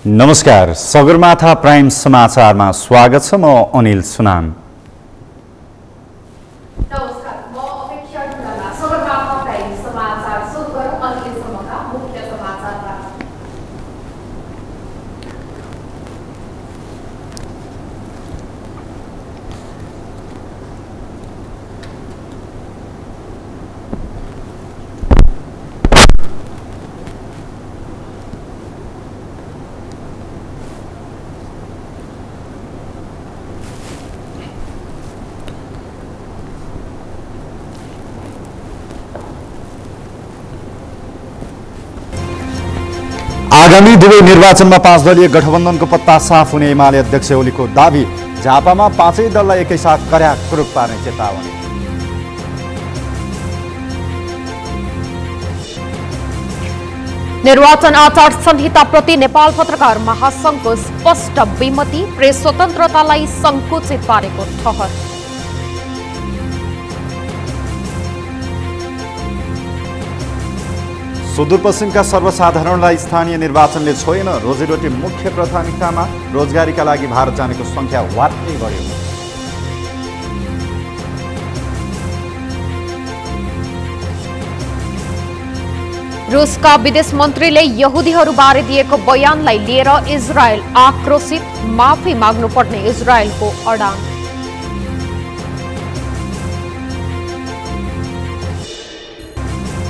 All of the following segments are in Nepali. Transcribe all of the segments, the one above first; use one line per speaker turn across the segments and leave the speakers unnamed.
नमस्कार, सगरमाथा प्राइम समाचारमा स्वागत छ। म अनिल सुनाम।
नमस्कार, म अपेक्षा ढुङ्गाना। सगरमाथा प्राइम समाचार सुरु गरौँ अहिलेसम्मका मुख्य समाचारबाट।
आगामी दुवै निर्वाचनमा 5 दलीय गठबन्धनको पत्ता साफ हुने एमाले अध्यक्ष ओलीको दाबी। झापामा 5 दललाई एकैसाथ कर्याक कुरुक पार्ने चेतावनी।
निर्वाचन आचार संहिताप्रति नेपाल पत्रकार महासंघको स्पष्ट विमति। प्रेस स्वतन्त्रतालाई संकुचित पारेको ठहर।
सुदूरपश्चिमका सर्वसाधारणलाई स्थानीय निर्वाचनले छोएन। रोजीरोटी मुख्य प्राथमिकतामा, रोजगारीका लागि भारत जानेको संख्या वात्तै बढ्यो।
रुसका विदेश मन्त्रीले यहुदीहरूबारे दिएको बयानलाई लिएर इजरायल आक्रोशित। माफी माग्नुपर्ने इजरायलको अडान।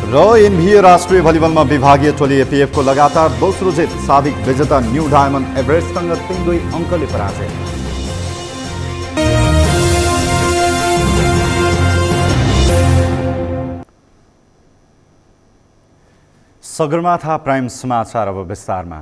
र एनबिए राष्ट्रिय भलिबलमा विभागीय टोली एपीएफको लगातार दोस्रो जित। साबिक विजेता न्यू डायमन्ड एभरेस्टसँग 3-2 अङ्कले पराजय। सगरमाथा प्राइम समाचार अब विस्तारमा।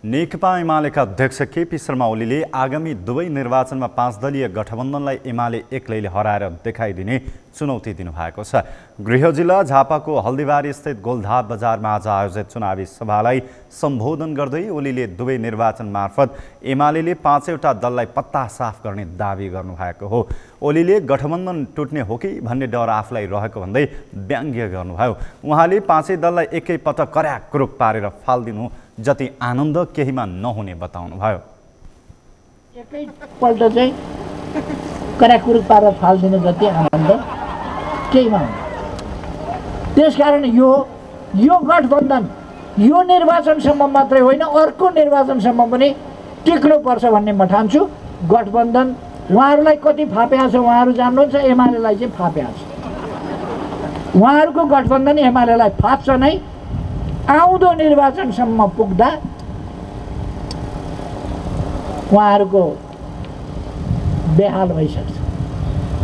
नेकपा एमालेका अध्यक्ष केपी शर्मा ओलीले आगामी दुवै निर्वाचनमा 5 दलीय गठबन्धनलाई एमाले एक्लैले हराएर देखाइदिने चुनौती दिनुभएको छ। गृह जिल्ला झापाको हल्दीबारी स्थित गोलधाप बजारमा आज आयोजित चुनावी सभालाई सम्बोधन गर्दै ओलीले दुवै निर्वाचन मार्फत एमाले 5वटा दललाई पत्ता साफ गर्ने दावी गर्नुभएको हो। ओलीले गठबन्धन टुट्ने हो कि भन्ने डर आफूलाई रहेको भन्दै व्यङ्ग्य गर्नुभयो। उहाँले 5 दललाई एकैपटक कर्याक कुरुक पारेर फाल्दिनु जति आनन्द केहीमा नहुने बताउनुभयो।
एकैपल्ट चाहिँ कर्याक कुरुक पारेर फाल्दिनु जति आनन्द केहीमा हुँदैन। त्यसकारण यो गठबन्धन यो निर्वाचनसम्म मात्रै होइन, अर्को निर्वाचनसम्म पनि टिक्नुपर्छ भन्ने म ठान्छु। गठबन्धन उहाँहरूलाई कति फापेको छ उहाँहरू जान्नुहुन्छ, एमालेलाई चाहिँ फापेको छ। उहाँहरूको गठबन्धन एमालेलाई फाप्छ नै। आउँदो निर्वाचनसम्म पुग्दा उहाँहरूको बेहाल भइसक्छ।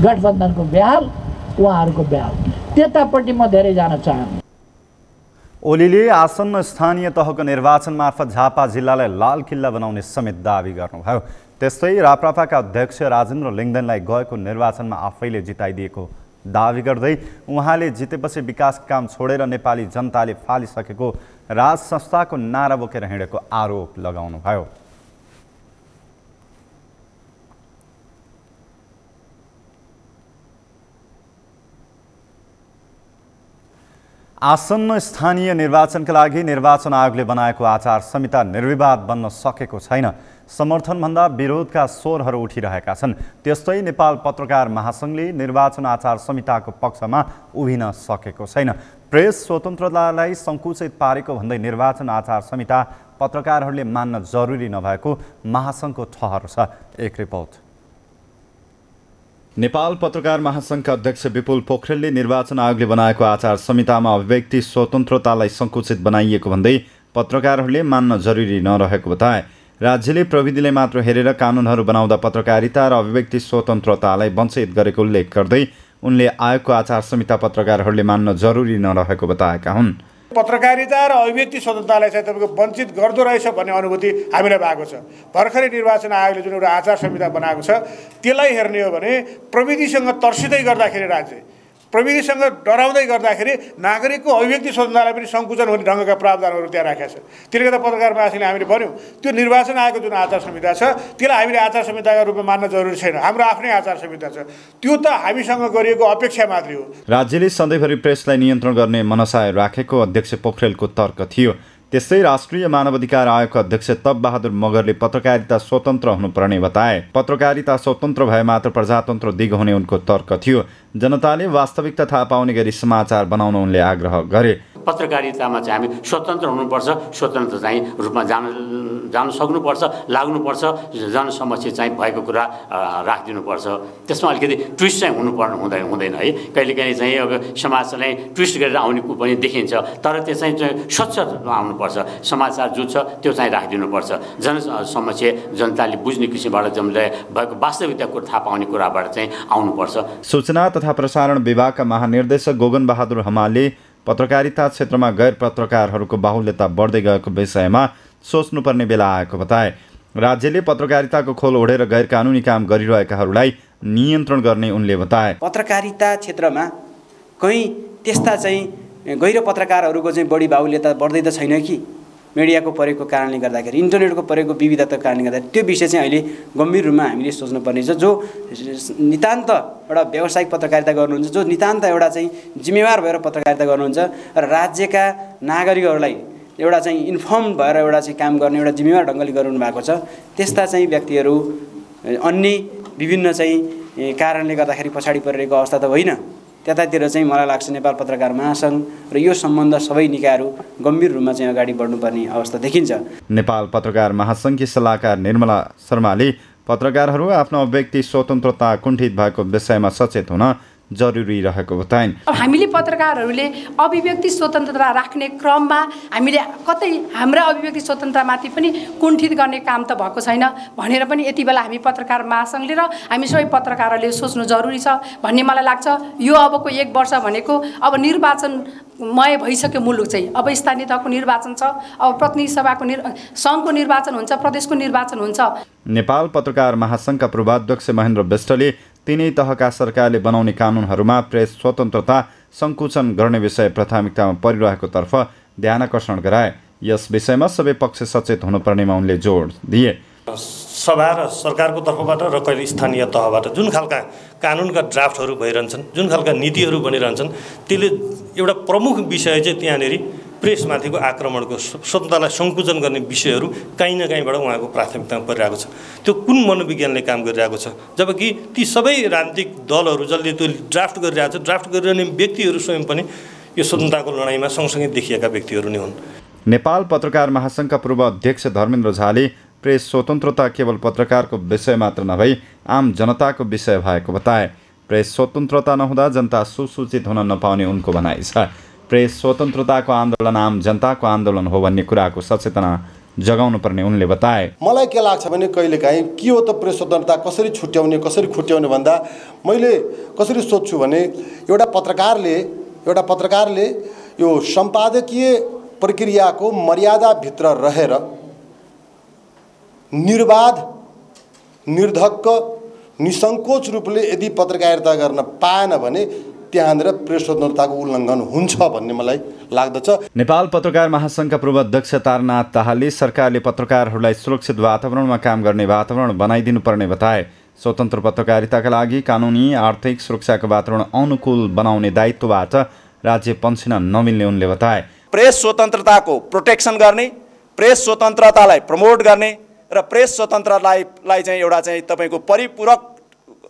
गठबन्धनको बेहाल, उहाँहरूको बेहाल, त्यतापट्टि म धेरै जान चाहन्छु।
ओलीले आसन्न स्थानीय तहको निर्वाचन मार्फत झापा जिल्लालाई लाल किल्ला बनाउने समेत दावी गर्नुभयो। त्यस्तै राप्रपाका अध्यक्ष राजेन्द्र लिङ्गदेनलाई गएको निर्वाचनमा आफैले जिताइदिएको दावी गर्दै उहाँले जितेपछि विकास काम छोडेर नेपाली जनताले फालिसकेको राज संस्थाको नारा बोकेर हिँडेको आरोप लगाउनुभयो। आसन्न स्थानीय निर्वाचनका लागि निर्वाचन आयोगले बनाएको आचार संहिता निर्विवाद बन्न सकेको छैन। समर्थनभन्दा विरोधका स्वरहरू उठिरहेका छन्। त्यस्तै नेपाल पत्रकार महासंघले निर्वाचन आचार संहिताको पक्षमा उभिन सकेको छैन। प्रेस स्वतन्त्रतालाई संकुचित पारेको भन्दै निर्वाचन आचार संहिता पत्रकारहरूले मान्न जरुरी नभएको महासंघको ठहर छ। एक रिपोर्ट। नेपाल पत्रकार महासंघका अध्यक्ष विपुल पोखरेलले निर्वाचन आयोगले बनाएको आचार संहितामा अभिव्यक्ति स्वतन्त्रतालाई संकुचित बनाइएको भन्दै पत्रकारहरूले मान्न जरुरी नरहेको बताए। राज्यले प्रविधिलाई मात्र हेरेर कानुनहरू बनाउँदा पत्रकारिता र अभिव्यक्ति स्वतन्त्रतालाई वञ्चित गरेको उल्लेख गर्दै उनले आयोगको आचार संहिता पत्रकारहरूले मान्न जरुरी नरहेको बताएका हुन्।
पत्रकारिता र अभिव्यक्ति स्वतन्त्रतालाई चाहिँ तपाईँको वञ्चित गर्दो रहेछ भन्ने अनुभूति हामीलाई भएको छ। भर्खरै निर्वाचन आयोगले जुन एउटा आचार संहिता बनाएको छ त्यसलाई हेर्ने हो भने प्रविधिसँग तर्सिँदै गर्दाखेरि राज्य प्रविधिसँग डराउँदै गर्दाखेरि नागरिकको अभिव्यक्ति स्वतन्त्रतालाई पनि सङ्कुचन हुने ढङ्गका प्रावधानहरू त्यहाँ राखेका छ। त्यसले गर्दा पत्रकार महासंघले हामीले भन्यौँ त्यो निर्वाचन आयोगको जुन आचार संहिता छ त्यसलाई हामीले आचार संहिताका रूपमा मान्न जरुरी छैन। हाम्रो आफ्नै आचार संहिता छ, त्यो त हामीसँग गरिएको अपेक्षा मात्रै हो।
राज्यले सधैँभरि प्रेसलाई नियन्त्रण गर्ने मनसाय राखेको अध्यक्ष पोखरेलको तर्क थियो। त्यस्तै राष्ट्रिय मानवाधिकार आयोगका अध्यक्ष तप बहादुर मगरले पत्रकारिता स्वतन्त्र हुनुपर्ने बताए। पत्रकारिता स्वतन्त्र भए मात्र प्रजातन्त्र दिगो हुने उनको तर्क थियो। जनताले वास्तविकता थाहा पाउने गरी समाचार बनाउन उनले आग्रह गरे।
पत्रकारितामा चाहिँ हामी स्वतन्त्र हुनुपर्छ, स्वतन्त्र चाहिँ रूपमा जान सक्नुपर्छ, लाग्नुपर्छ, जनसमक्ष चाहिँ भएको कुरा राखिदिनुपर्छ। त्यसमा अलिकति ट्विस्ट चाहिँ हुँदैन है। कहिलेकाहीँ चाहिँ अब समाजलाई ट्विस्ट गरेर आउने पनि देखिन्छ, तर त्यो चाहिँ स्वच्छ आउनुपर्छ। समाचार जो छ त्यो चाहिँ राखिदिनुपर्छ। जनसमक्ष जनताले बुझ्ने किसिमबाट जसले भएको वास्तविकताको थाहा पाउने कुराबाट चाहिँ आउनुपर्छ।
सूचना तथा प्रसारण विभागका महानिर्देशक गोगन बहादुर हमालले पत्रकारिता क्षेत्रमा गैर पत्रकारहरूको बाहुल्यता बढ्दै गएको विषयमा सोच्नुपर्ने बेला आएको बताए। राज्यले पत्रकारिताको खोल ओढेर गैर कानुनी काम गरिरहेकाहरूलाई नियन्त्रण गर्ने उनले बताए।
पत्रकारिता क्षेत्रमा कहीँ त्यस्ता चाहिँ गैर पत्रकारहरूको चाहिँ बढी बाहुल्यता बढ्दै त छैन कि मिडियाको प्रयोगको कारणले गर्दाखेरि, इन्टरनेटको प्रयोगको विविधताको कारणले गर्दाखेरि त्यो विषय चाहिँ अहिले गम्भीर रूपमा हामीले सोच्नुपर्ने छ। जो नितान्त एउटा व्यावसायिक पत्रकारिता गर्नुहुन्छ, जो नितान्त एउटा चाहिँ जिम्मेवार भएर पत्रकारिता गर्नुहुन्छ र राज्यका नागरिकहरूलाई एउटा चाहिँ इन्फर्म भएर एउटा चाहिँ काम गर्ने एउटा जिम्मेवार ढङ्गले गर्नु भएको छ, त्यस्ता चाहिँ व्यक्तिहरू अन्य विभिन्न चाहिँ कारणले गर्दाखेरि पछाडि परिरहेको अवस्था त होइन। त्यतातिर चाहिँ मलाई लाग्छ नेपाल पत्रकार महासङ्घ र यो सम्बन्ध सबै निकायहरू गम्भीर रूपमा चाहिँ अगाडि बढ्नुपर्ने अवस्था देखिन्छ।
नेपाल पत्रकार महासङ्घकी सल्लाहकार निर्मला शर्माले पत्रकारहरू आफ्नो अभिव्यक्ति स्वतन्त्रता कुण्ठित भएको विषयमा सचेत हुन जरुरी रहेको बताइन्।
हामीले पत्रकारहरूले अभिव्यक्ति स्वतन्त्रता राख्ने क्रममा हामीले कतै हाम्रा अभिव्यक्ति स्वतन्त्रतामाथि पनि कुण्ठित गर्ने काम त भएको छैन भनेर पनि यति बेला हामी पत्रकार महासङ्घले र हामी सबै पत्रकारहरूले सोच्नु जरुरी छ भन्ने मलाई लाग्छ। यो अबको 1 वर्ष भनेको अब निर्वाचनमय भइसक्यो मुलुक चाहिँ। अब स्थानीय तहको निर्वाचन छ, अब प्रतिनिधि सभाको सङ्घको निर्वाचन हुन्छ, प्रदेशको निर्वाचन हुन्छ।
नेपाल पत्रकार महासङ्घका पूर्वाध्यक्ष महेन्द्र विष्टले तीनै तहका सरकारले बनाउने कानुनहरूमा प्रेस स्वतन्त्रता सङ्कुचन गर्ने विषय प्राथमिकतामा परिरहेको तर्फ ध्यानकर्षण गराए। यस विषयमा सबै पक्ष सचेत हुनुपर्नेमा उनले जोड दिए।
सभा र सरकारको तर्फबाट र कहिले स्थानीय तहबाट जुन खालका कानुनका ड्राफ्टहरू भइरहन्छन्, जुन खालका नीतिहरू बनिरहन्छन्, त्यसले एउटा प्रमुख विषय चाहिँ त्यहाँनिर प्रेसमाथिको आक्रमणको स्वतन्त्रतालाई सङ्कुचन गर्ने विषयहरू काहीँ न काहीँबाट उहाँको प्राथमिकतामा परिरहेको छ। त्यो कुन मनोविज्ञानले काम गरिरहेको छ? जबकि ती सबै राजनीतिक दलहरू जसले त्यो ड्राफ्ट गरिरहेको छ, ड्राफ्ट गरिरहने व्यक्तिहरू स्वयं पनि यो स्वतन्त्रताको लडाइँमा सँगसँगै देखिएका व्यक्तिहरू नै हुन्।
नेपाल पत्रकार महासङ्घका पूर्व अध्यक्ष धर्मेन्द्र झाले प्रेस स्वतन्त्रता केवल पत्रकारको विषय मात्र नभई आम जनताको विषय भएको बताए। प्रेस स्वतन्त्रता नहुँदा जनता सुसूचित हुन नपाउने उनको भनाइ छ। प्रेस स्वतन्त्रताको आन्दोलन आम जनताको आन्दोलन हो भन्ने कुराको सचेतना जगाउनु पर्ने उनले बताए।
मलाई के लाग्छ भने कहिलेकाहीँ के हो त प्रेस स्वतन्त्रता कसरी छुट्याउने, कसरी खुट्याउने भन्दा मैले कसरी सोध्छु भने एउटा पत्रकारले यो सम्पादकीय प्रक्रियाको मर्यादाभित्र रहेर निर्बाध, निर्धक्क, निसङ्कोच रूपले यदि पत्रकारिता गर्न पाएन भने त्यहाँनिर प्रेस स्वतन्त्रताको उल्लङ्घन हुन्छ भन्ने मलाई लाग्दछ।
नेपाल पत्रकार महासङ्घका पूर्व अध्यक्ष तारनाथ ताहालले सरकारले पत्रकारहरूलाई सुरक्षित वातावरणमा काम गर्ने वातावरण बनाइदिनु पर्ने बताए। स्वतन्त्र पत्रकारिताका लागि कानुनी आर्थिक सुरक्षाको वातावरण अनुकूल बनाउने दायित्वबाट राज्य पन्छिन नमिल्ने उनले बताए।
प्रेस स्वतन्त्रताको प्रोटेक्सन गर्ने, प्रेस स्वतन्त्रतालाई प्रमोट गर्ने र प्रेस स्वतन्त्रतालाई चाहिँ एउटा चाहिँ तपाईँको परिपूरक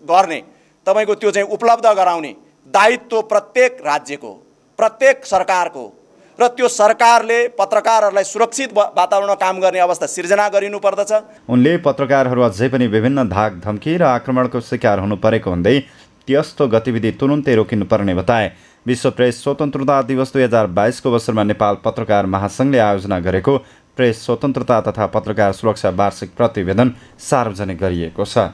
गर्ने, तपाईँको त्यो चाहिँ उपलब्ध गराउने दायित्व प्रत्येक राज्यको, प्रत्येक सरकारको र त्यो सरकारले पत्रकारहरूलाई सुरक्षित वातावरणमा काम गर्ने अवस्था सिर्जना गरिनु पर्दछ।
उनले पत्रकारहरू अझै पनि विभिन्न धाक धम्की र आक्रमणको शिकार हुनु परेको भन्दै त्यस्तो गतिविधि तुरुन्तै रोकिनुपर्ने बताए। विश्व प्रेस स्वतन्त्रता दिवस 2022 को अवसरमा नेपाल पत्रकार महासङ्घले आयोजना गरेको प्रेस स्वतन्त्रता तथा पत्रकार सुरक्षा वार्षिक प्रतिवेदन सार्वजनिक गरिएको छ।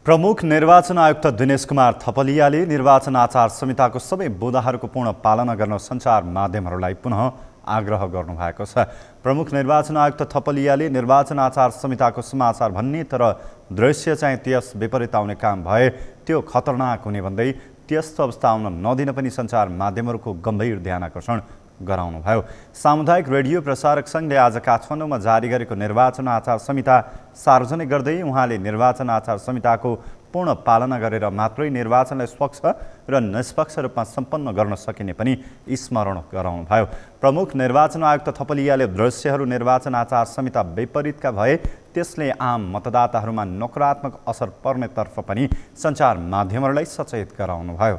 प्रमुख निर्वाचन आयुक्त दिनेश कुमार थपलियाले निर्वाचन आचार संहिताको सबै बुँदाहरूको पूर्ण पालना गर्न सञ्चार माध्यमहरूलाई पुनः आग्रह गर्नुभएको छ। प्रमुख निर्वाचन आयुक्त थपलियाले निर्वाचन आचार संहिताको समाचार भन्ने तर दृश्य चाहिँ त्यस विपरीत आउने काम भए त्यो खतरनाक हुने भन्दै त्यस्तो अवस्था आउन नदिन पनि सञ्चार माध्यमहरूको गम्भीर ध्यानकर्षण गराउनुभयो। सामुदायिक रेडियो प्रसारक सङ्घले आज काठमाडौँमा जारी गरेको निर्वाचन आचार संहिता सार्वजनिक गर्दै उहाँले निर्वाचन आचार संहिताको पूर्ण पालना गरेर मात्रै निर्वाचनलाई स्वच्छ र निष्पक्ष रूपमा सम्पन्न गर्न सकिने पनि स्मरण गराउनुभयो। प्रमुख निर्वाचन आयुक्त थपलियाले दृश्यहरू निर्वाचन आचार संहिता विपरीतका भए त्यसले आम मतदाताहरूमा नकारात्मक असर पर्नेतर्फ पनि सञ्चार माध्यमहरूलाई सचेत गराउनुभयो।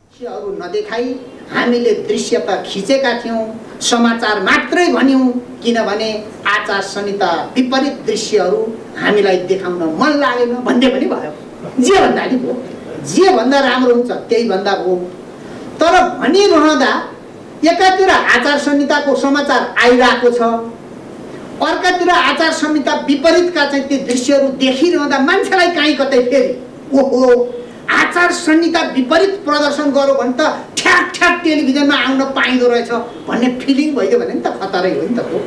दृश्यहरू नदेखाई हामीले दृश्य त खिचेका थियौँ, समाचार मात्रै भन्यौँ, किनभने आचार संहिता विपरीत दृश्यहरू हामीलाई देखाउन मन लागेन भन्ने पनि भयो। जे भन्दा नि भयो, जे भन्दा राम्रो हुन्छ त्यही भन्दा हो। तर भनिरहँदा एकातिर आचार संहिताको समाचार आइरहेको छ, अर्कातिर आचार संहिता विपरीतका चाहिँ ती दृश्यहरू देखिरहँदा मान्छेलाई काहीँ कतै फेरि ओहो आचार संहिता विपरीत प्रदर्शन गरौँ भने त ठ्याक ठ्याक टेलिभिजनमा आउन पाइँदो रहेछ भन्ने फिलिङ भइदियो भने नि त खतरै हो नि त हो।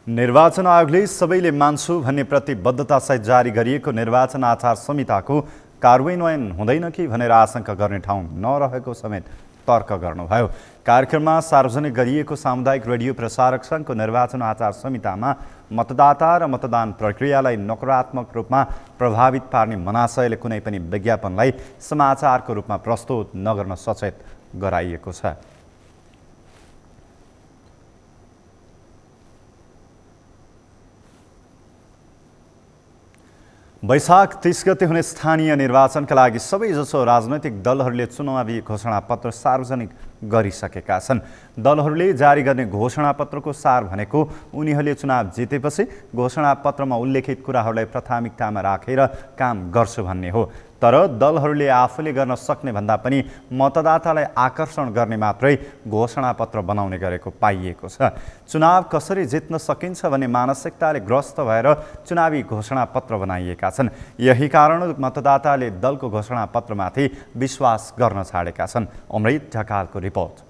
निर्वाचन आयोगले सबैले मान्छु भन्ने प्रतिबद्धतासहित जारी गरिएको निर्वाचन आचार संहिताको कार्यान्वयन हुँदैन कि भनेर आशंका गर्ने ठाउँ नरहेको समेत तर्क गर्नुभयो। कार्यक्रममा सार्वजनिक गरिएको सामुदायिक रेडियो प्रसारक सङ्घको निर्वाचन आचार संहितामा मतदाता र मतदान प्रक्रियालाई नकारात्मक रूपमा प्रभावित पार्ने मनाशयले कुनै पनि विज्ञापनलाई समाचारको रूपमा प्रस्तुत नगर्न सचेत गराइएको छ। वैशाख 30 गते हुने स्थानीय निर्वाचनका लागि सबैजसो राजनैतिक दलहरूले चुनावी घोषणापत्र सार्वजनिक गरिसकेका छन्। दलहरूले जारी गर्ने घोषणापत्रको सार भनेको उनीहरूले चुनाव जितेपछि घोषणापत्रमा उल्लेखित कुराहरूलाई प्राथमिकतामा राखेर काम गर्छु भन्ने हो। तर दलहरूले आफूले गर्न सक्ने भन्दा पनि मतदातालाई आकर्षण गर्ने मात्रै घोषणापत्र बनाउने गरेको पाइएको छ। चुनाव कसरी जित्न सकिन्छ भन्ने मानसिकताले ग्रस्त भएर चुनावी घोषणापत्र बनाइएका छन्। यही कारण मतदाताले दलको घोषणापत्रमाथि विश्वास गर्न छाडेका छन्। अमृत ढकालको रिपोर्ट।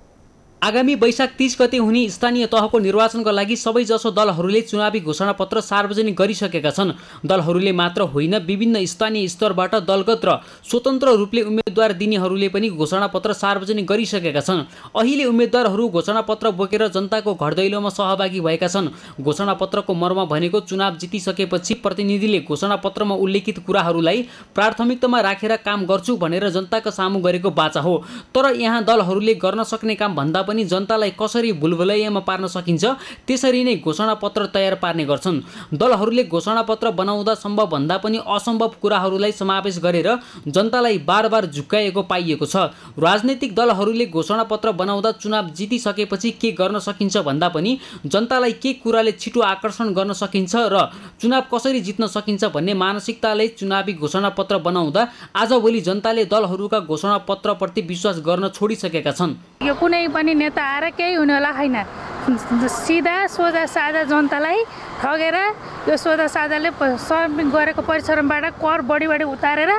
आगामी वैशाख 30 गते हुने स्थानीय तहको निर्वाचनका लागि सबैजसो दलहरूले चुनावी घोषणापत्र सार्वजनिक गरिसकेका छन्। दलहरूले मात्र होइन, विभिन्न स्थानीय स्तरबाट दलगत र स्वतन्त्र रूपले उम्मेदवार दिनेहरूले पनि घोषणापत्र सार्वजनिक गरिसकेका छन्। अहिले उम्मेदवारहरू घोषणापत्र बोकेर जनताको घरदैलोमा सहभागी भएका छन्। घोषणापत्रको मर्म भनेको चुनाव जितिसकेपछि प्रतिनिधिले घोषणापत्रमा उल्लेखित कुराहरूलाई प्राथमिकतामा राखेर काम गर्छु भनेर जनताका सामु गरेको बाचा हो। तर यहाँ दलहरूले गर्न सक्ने काम भन्दा पनि जनतालाई कसरी भुलभुलैयामा पार्न सकिन्छ त्यसरी नै घोषणापत्र तयार पार्ने गर्छन्। दलहरूले घोषणापत्र बनाउँदा सम्भव भन्दा पनि असम्भव कुराहरूलाई समावेश गरेर जनतालाई बारबार झुक्काएको पाइएको छ। राजनीतिक दलहरूले घोषणापत्र बनाउँदा चुनाव जितिसकेपछि के गर्न सकिन्छ भन्दा पनि जनतालाई के कुराले छिटो आकर्षण गर्न सकिन्छ र चुनाव कसरी जित्न सकिन्छ भन्ने मानसिकताले चुनावी घोषणापत्र बनाउँदा आजभोलि जनताले दलहरूका घोषणापत्रप्रति विश्वास गर्न छोडिसकेका छन्।
यो कुनै पनि नेता आएर केही हुनेवाला छैन। सिधा सोझा साझा जनतालाई ठगेर यो सोझा साझाले सबमिट गरेको परिश्रमबाट कर बढी बढी उतारेर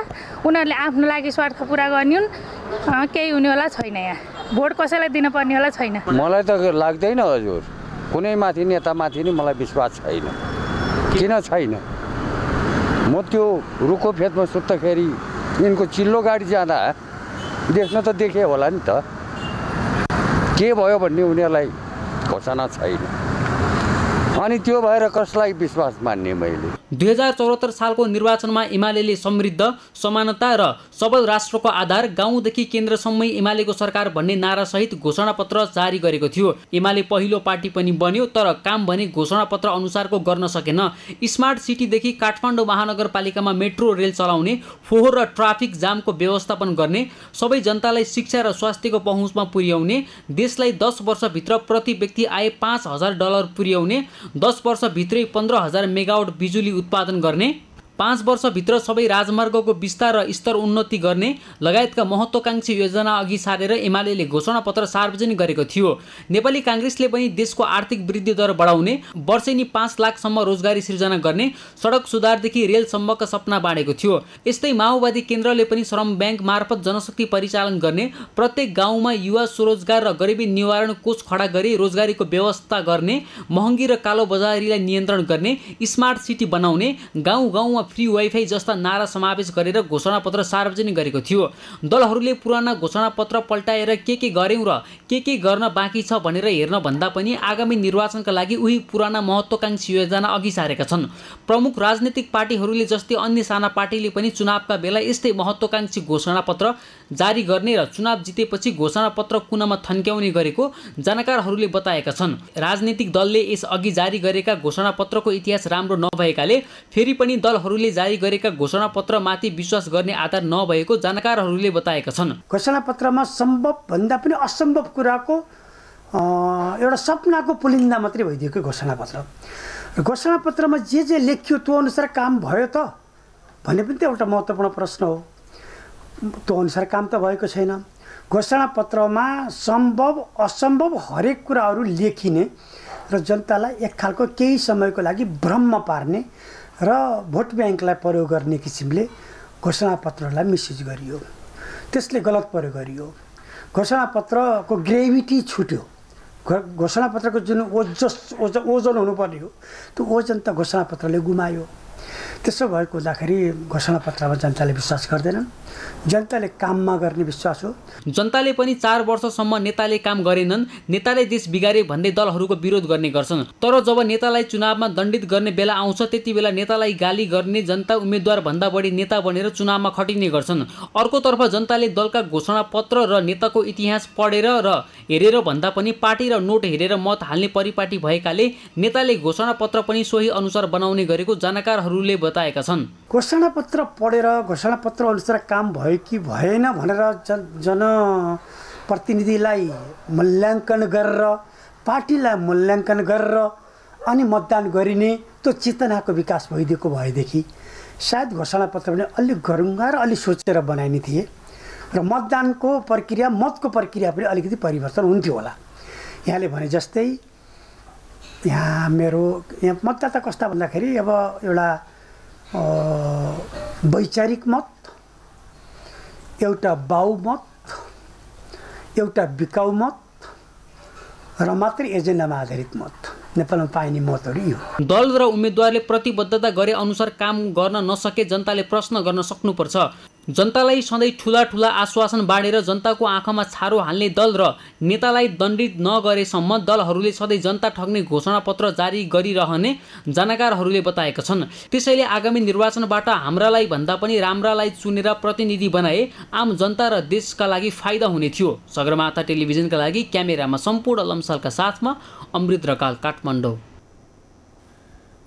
उनीहरूले आफ्नो लागि स्वार्थ पुरा गर्ने हुन्। केही हुनेवाला छैन। यहाँ भोट कसैलाई दिनुपर्ने होला छैन।
मलाई त लाग्दैन हजुर, कुनै माथि नेतामाथि नि मलाई विश्वास छैन। किन छैन? म त्यो रुखो फेदमा सुत्दाखेरि यिनको चिल्लो गाडी जाँदा देख्न त देखेँ होला नि त, के भयो भन्ने उनीहरूलाई घोषणा छैन। अनि त्यो भएर कसलाई विश्वास मान्ने मैले।
2074 सालको निर्वाचनमा एमाले समृद्ध, समानता र सबल राष्ट्रको आधार गाउँदेखि केन्द्रसम्मै एमालेको सरकार भन्ने नारासहित घोषणापत्र जारी गरेको थियो। एमाले पहिलो पार्टी पनि बन्यो, तर काम भने घोषणापत्र अनुसारको गर्न सकेन। स्मार्ट सिटीदेखि काठमाडौँ महानगरपालिकामा मेट्रो रेल चलाउने, फोहोर र ट्राफिक जामको व्यवस्थापन गर्ने, सबै जनतालाई शिक्षा र स्वास्थ्यको पहुँचमा पुर्याउने, देशलाई 10 वर्षभित्र प्रति व्यक्ति आय $5,000 पुर्याउने, 10 वर्षभित्रै 15,000 मेगावाट बिजुली उत्पादन गर्ने, 5 वर्षभित्र सबै राजमार्गको विस्तार र स्तर उन्नति गर्ने लगायतका महत्त्वाकांक्षी योजना अघि सारेर एमाले घोषणापत्र सार्वजनिक गरेको थियो। नेपाली काङ्ग्रेसले पनि देशको आर्थिक वृद्धि दर बढाउने, वर्षेनी 5 लाखसम्म रोजगारी सृजना गर्ने, सडक सुधारदेखि रेलसम्मका सपना बाँडेको थियो। यस्तै माओवादी केन्द्रले पनि श्रम ब्याङ्क मार्फत जनशक्ति परिचालन गर्ने, प्रत्येक गाउँमा युवा स्वरोजगार र गरिबी निवारण कोष खडा गरी रोजगारीको व्यवस्था गर्ने, महँगी र कालो बजारीलाई नियन्त्रण गर्ने, स्मार्ट सिटी बनाउने, गाउँ गाउँमा फ्री वाइफाई जस्ता नारा समावेश गरेर घोषणापत्र सार्वजनिक गरेको थियो। दलहरूले पुराना घोषणापत्र पल्टाएर के गर्यौं र के गर्न बाँकी छ भनेर हेर्न भन्दा पनि आगामी निर्वाचनका लागि उही पुराना महत्त्वाकांक्षी योजना अघि सारेका छन्। प्रमुख राजनीतिक पार्टीहरूले जस्तै अन्य साना पार्टीले पनि चुनावका बेला यस्तै महत्त्वाकांक्षी घोषणापत्र जारी गर्ने र चुनाव जितेपछि घोषणापत्र कुनामा थन्क्याउने गरेको जानकारहरूले बताएका छन्। राजनीतिक दलले यस अघि जारी गरेका घोषणापत्रको इतिहास राम्रो नभएकाले फेरि पनि दलहरूले जारी गरेका घोषणापत्रमाथि विश्वास गर्ने आधार नभएको जानकारहरूले बताएका छन्।
घोषणापत्रमा सम्भव भन्दा पनि असम्भव कुराको एउटा सपनाको पुलिन्दा मात्रै भइदिएको घोषणापत्र। घोषणापत्रमा जे लेखियो त्यो अनुसार काम भयो त भन्ने पनि त एउटा महत्त्वपूर्ण प्रश्न हो। त्यो अनुसार काम त भएको छैन। घोषणापत्रमा सम्भव असम्भव हरेक कुराहरू लेखिने र जनतालाई एक खालको केही समयको लागि भ्रममा पार्ने र भोट ब्याङ्कलाई प्रयोग गर्ने किसिमले घोषणापत्रलाई मिसयुज गरियो। त्यसले गलत प्रयोग गरियो। घोषणापत्रको ग्रेभिटी छुट्यो। घोषणापत्रको जुन ओजन हुनुपर्ने हो त्यो ओजन त घोषणापत्रले गुमायो। त्यसो भएको हुँदाखेरि घोषणापत्रमा जनताले विश्वास गर्दैनन्। जनताले काममा गर्ने विश्वास हो।
जनताले पनि 4 वर्षसम्म नेताले काम गरेनन्, नेताले देश बिगारे भन्दै दलहरूको विरोध गर्ने गर्छन्। तर जब नेतालाई चुनावमा दण्डित गर्ने बेला आउँछ त्यति बेला नेतालाई गाली गर्ने जनता उम्मेदवार भन्दा बढी नेता बनेर चुनावमा खटिने गर्छन्। अर्कोतर्फ जनताले दलका घोषणापत्र र नेताको इतिहास पढेर र हेरेर भन्दा पनि पार्टी र नोट हेरेर मत हाल्ने परिपाटी भएकाले नेताले घोषणापत्र पनि सोही अनुसार बनाउने गरेको जानकारहरूले बताएका छन्।
घोषणापत्र पढेर घोषणापत्र अनुसार काम भयो कि भएन भनेर जनप्रतिनिधिलाई मूल्याङ्कन गरेर पार्टीलाई मूल्याङ्कन गरेर अनि मतदान गरिने त्यो चेतनाको विकास भइदिएको भएदेखि सायद घोषणापत्र पनि अलिक गरुङ्गा र अलिक सोचेर बनाइने थिए र मतदानको प्रक्रिया मतको प्रक्रिया पनि अलिकति परिवर्तन हुन्थ्यो होला। यहाँले भने जस्तै यहाँ मतदाता कस्ता भन्दाखेरि अब एउटा वैचारिक मत, एउटा बाउ मत, एउटा बिकाउ मत र मात्रै एजेन्डामा आधारित मत नेपालमा पाइने मतहरू यो।
दल र उम्मेदवारले प्रतिबद्धता गरे अनुसार काम गर्न नसके जनताले प्रश्न गर्न सक्नुपर्छ। जनतालाई सधैँ ठुला आश्वासन बाँडेर जनताको आँखामा छारो हाल्ने दल र नेतालाई दण्डित नगरेसम्म दलहरूले सधैँ जनता ठग्ने घोषणापत्र जारी गरिरहने जानकारहरूले बताएका छन्। त्यसैले आगामी निर्वाचनबाट हाम्रालाई भन्दा पनि राम्रालाई चुनेर प्रतिनिधि बनाए आम जनता र देशका लागि फाइदा हुने थियो। सगरमाथा टेलिभिजनका लागि क्यामेरामा सम्पूर्ण लम्सालका साथमा अमृत रकाल, काठमाडौँ।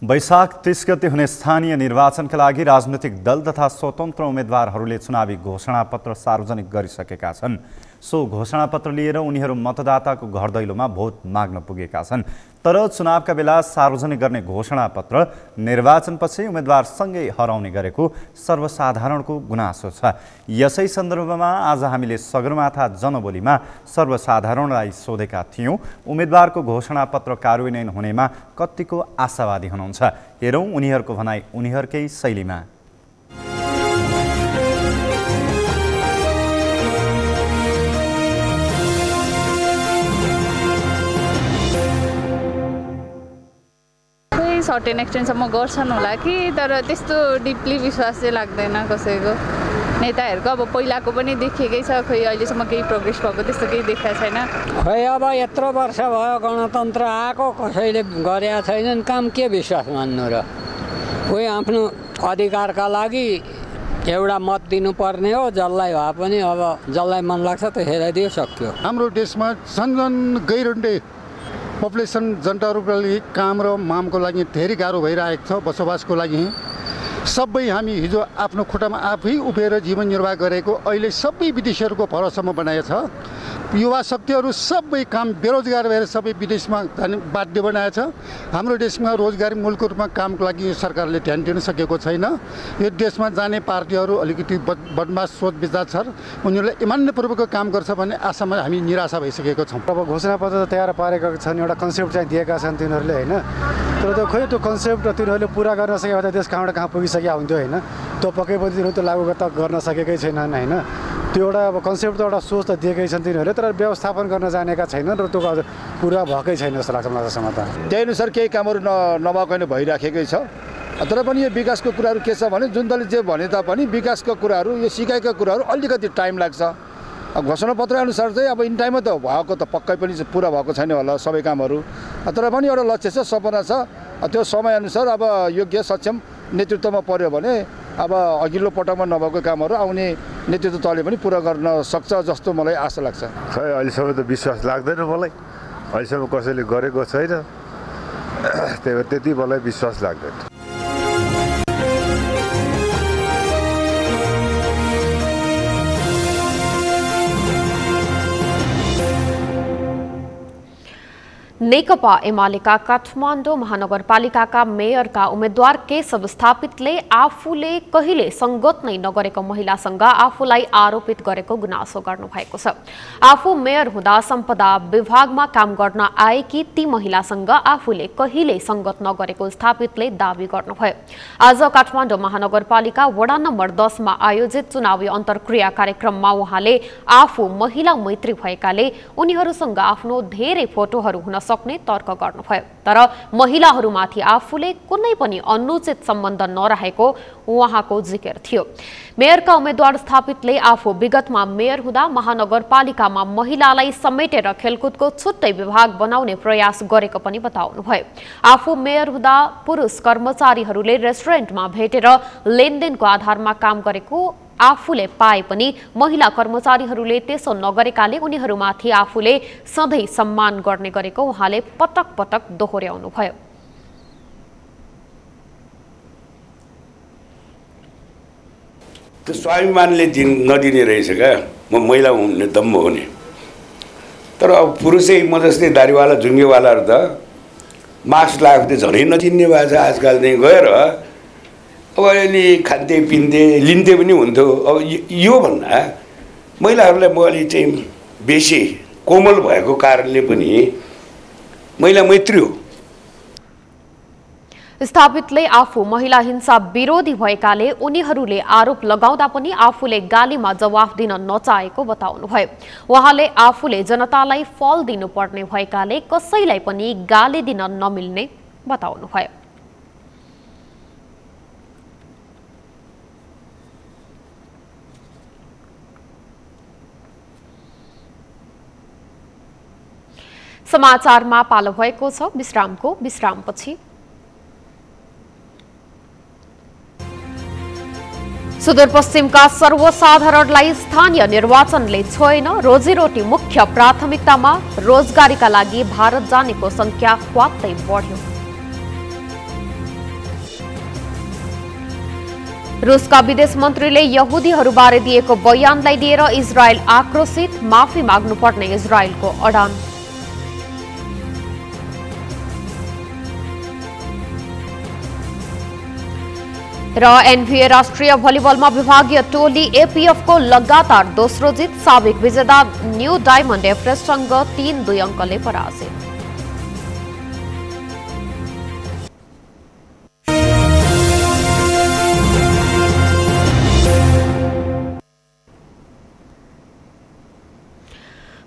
वैशाख 30 गते हुने स्थानीय निर्वाचनका लागि राजनैतिक दल तथा स्वतन्त्र उम्मेदवारहरूले चुनावी घोषणापत्र सार्वजनिक गरिसकेका छन्। सो घोषणापत्र लिएर उनीहरू मतदाताको घर दैलोमा भोट माग्न पुगेका छन्। तर चुनावका बेला सार्वजनिक गर्ने घोषणापत्र निर्वाचनपछि उम्मेदवारसँगै हराउने गरेको सर्वसाधारणको गुनासो छ। यसै सन्दर्भमा आज हामीले सगरमाथा जनबोलीमा सर्वसाधारणलाई सोधेका थियौँ, उम्मेदवारको घोषणापत्र कार्यान्वयन हुनेमा कतिको आशावादी हुनुहुन्छ। हेरौँ उनीहरूको भनाइ उनीहरूकै शैलीमा।
सर्टेन एक्सटेन्टसम्म गर्छन् होला कि, तर त्यस्तो डिपली विश्वास चाहिँ लाग्दैन कसैको। नेताहरूको अब पहिलाको पनि देखिएकै छ, खोइ अहिलेसम्म केही प्रोग्रेस भएको त्यस्तो केही देखाएको छैन।
खोइ अब यत्रो वर्ष भयो गणतन्त्र आएको, कसैले गरेका छैनन् काम, के विश्वास मान्नु र। कोही आफ्नो अधिकारका लागि एउटा मत दिनुपर्ने हो, जसलाई भए पनि अब जसलाई मन लाग्छ त्यसलाई दियो, सक्यो।
हाम्रो देशमा झन् गैर पपुलेसन जनताहरूको लागि काम र मामको लागि धेरै गाह्रो भइरहेको छ। बसोबासको लागि सबै हामी हिजो आफ्नो खुट्टामा आफै उभिएर जीवन निर्वाह गरेको अहिले सबै विदेशीहरूको भरोसामा बनाएको छ। युवा शक्तिहरू सबै काम बेरोजगार भएर सबै विदेशमा जाने बाध्य बनाएको छ। हाम्रो देशमा रोजगारी मूलको रूपमा कामको लागि यो सरकारले ध्यान दिन सकेको छैन। यो देशमा जाने पार्टीहरू अलिकति बदमास सोच विचार छ, उनीहरूले इमान्यपूर्वक काम गर्छ भन्ने आशामा हामी निराशा भइसकेको छौँ।
अब घोषणापत्र तयार पारेका छन्, एउटा कन्सेप्ट चाहिँ दिएका छन् तिनीहरूले होइन, तर त्यो खोइ त्यो कन्सेप्ट तिनीहरूले पुरा गर्न सके भए देश कहाँबाट कहाँ पुगिसकेका हुन्थ्यो होइन। त्यो पक्कै पनि तिनीहरू त्यो लागू गर्न सकेकै छैनन् होइन। त्यो एउटा अब कन्सेप्ट त एउटा सोच त दिएकै छन् तिनीहरूले, तर व्यवस्थापन गर्न जानेका छैनन् र त्यो पुरा भएकै छैन जस्तो लाग्छ मलाई। त्यसमा त
त्यही अनुसार केही कामहरू नभएको नै भइराखेकै छ। तर पनि यो विकासको कुराहरू के छ भने जुन दलले जे भने तापनि विकासका कुराहरू यो सिकाइका कुराहरू अलिकति टाइम लाग्छ। घोषणापत्र अनुसार चाहिँ अब इन टाइममा त भएको त पक्कै पनि पुरा भएको छैन होला सबै कामहरू, तर पनि एउटा लक्ष्य छ, सपना छ। त्यो समयअनुसार अब योग्य सक्षम नेतृत्वमा पर्यो भने अब अघिल्लो पटकमा नभएको कामहरू आउने नेतृत्व तहले पनि पुरा गर्न सक्छ जस्तो मलाई आशा लाग्छ।
खै अहिलेसम्म त विश्वास लाग्दैन मलाई, अहिलेसम्म कसैले गरेको छैन, त्यति मलाई विश्वास लाग्दैन।
नेकपा एमालेका काठमाडौँ महानगरपालिकाका मेयरका उम्मेद्वार केशव स्थापितले आफूले कहिले संगत नै नगरेको महिलासँग आफूलाई आरोपित गरेको गुनासो गर्नुभएको छ। आफू मेयर हुँदा सम्पदा विभागमा काम गर्न आएकी ती महिलासँग आफूले कहिले संगत नगरेको स्थापितले दावी गर्नुभयो। आज काठमाडौँ महानगरपालिका वडा नम्बर 10 मा आयोजित चुनावी अन्तर्क्रिया कार्यक्रममा उहाँले आफू महिला मैत्री भएकाले उनीहरूसँग आफ्नो धेरै फोटोहरू हुन सक्ने तर्क गर्नुभयो। तर महिलाहरूमाथि आफूले कुनै पनि अनुचित सम्बन्ध नरहेको उहाँको जिकिर थियो। मेयरका उम्मेद्वार स्थापितले आफू विगतमा मेयर हुँदा महानगरपालिकामा महिलालाई समेटेर खेलकुदको छुट्टै विभाग बनाउने प्रयास गरेको पनि बताउनुभयो। आफू मेयर हुँदा पुरुष कर्मचारीहरूले रेस्टुरेन्टमा भेटेर लेनदेनको आधारमा काम गरेको आफूले पाए पनि महिला कर्मचारीहरूले त्यसो नगरेकाले उनीहरूमाथि आफूले सधैँ सम्मान गर्ने गरेको उहाँले पटक पटक दोहोर्याउनुभयो।
त्यो स्वाभिमानले नदिने रहेछ क्या, म महिला हुने दम्म हुने। तर अब पुरुषै म जस्तै दारीवाला जुङ्गेवालाहरू त मास्क लगाएको त झनै नचिन्ने भएको छ आजकल। चाहिँ गएर अब अलि खान्थे पिन्थे लिन्थे पनि हुन्थ्यो। अब यो भन्दा महिलाहरूलाई म अलि चाहिँ बेसी कोमल भएको कारणले पनि महिला मैत्री हो।
स्थापितले आफू महिला हिंसा विरोधी भएकाले उनीहरूले आरोप लगाउँदा पनि आफूले गालीमा जवाफ दिन नचाहेको बताउनुभयो। उहाँले आफूले जनतालाई फल दिनुपर्ने भएकाले कसैलाई पनि गाली दिन नमिल्ने बताउनुभयो। समाचारमा पालो भएको छ विश्रामको। विश्रामपछि सुदूरपश्चिमका सर्वसाधारणलाई स्थानीय निर्वाचनले छोएन। रोजीरोटी मुख्य प्राथमिकतामा रोजगारीका लागि भारत जानेको संख्या ख्वात्तै बढ्यो। रुसका विदेश मन्त्रीले यहुदीहरूबारे दिएको बयानलाई लिएर इजरायल आक्रोशित। माफी माग्नुपर्ने इजरायलको अडान। र एनबीए राष्ट्रिय भलिबलमा विभागीय टोली एपीएफको लगातार दोस्रो जित। साबिक विजेता न्यू डायमन्ड एभरेस्टसँग 3-2 अङ्कले पराजित।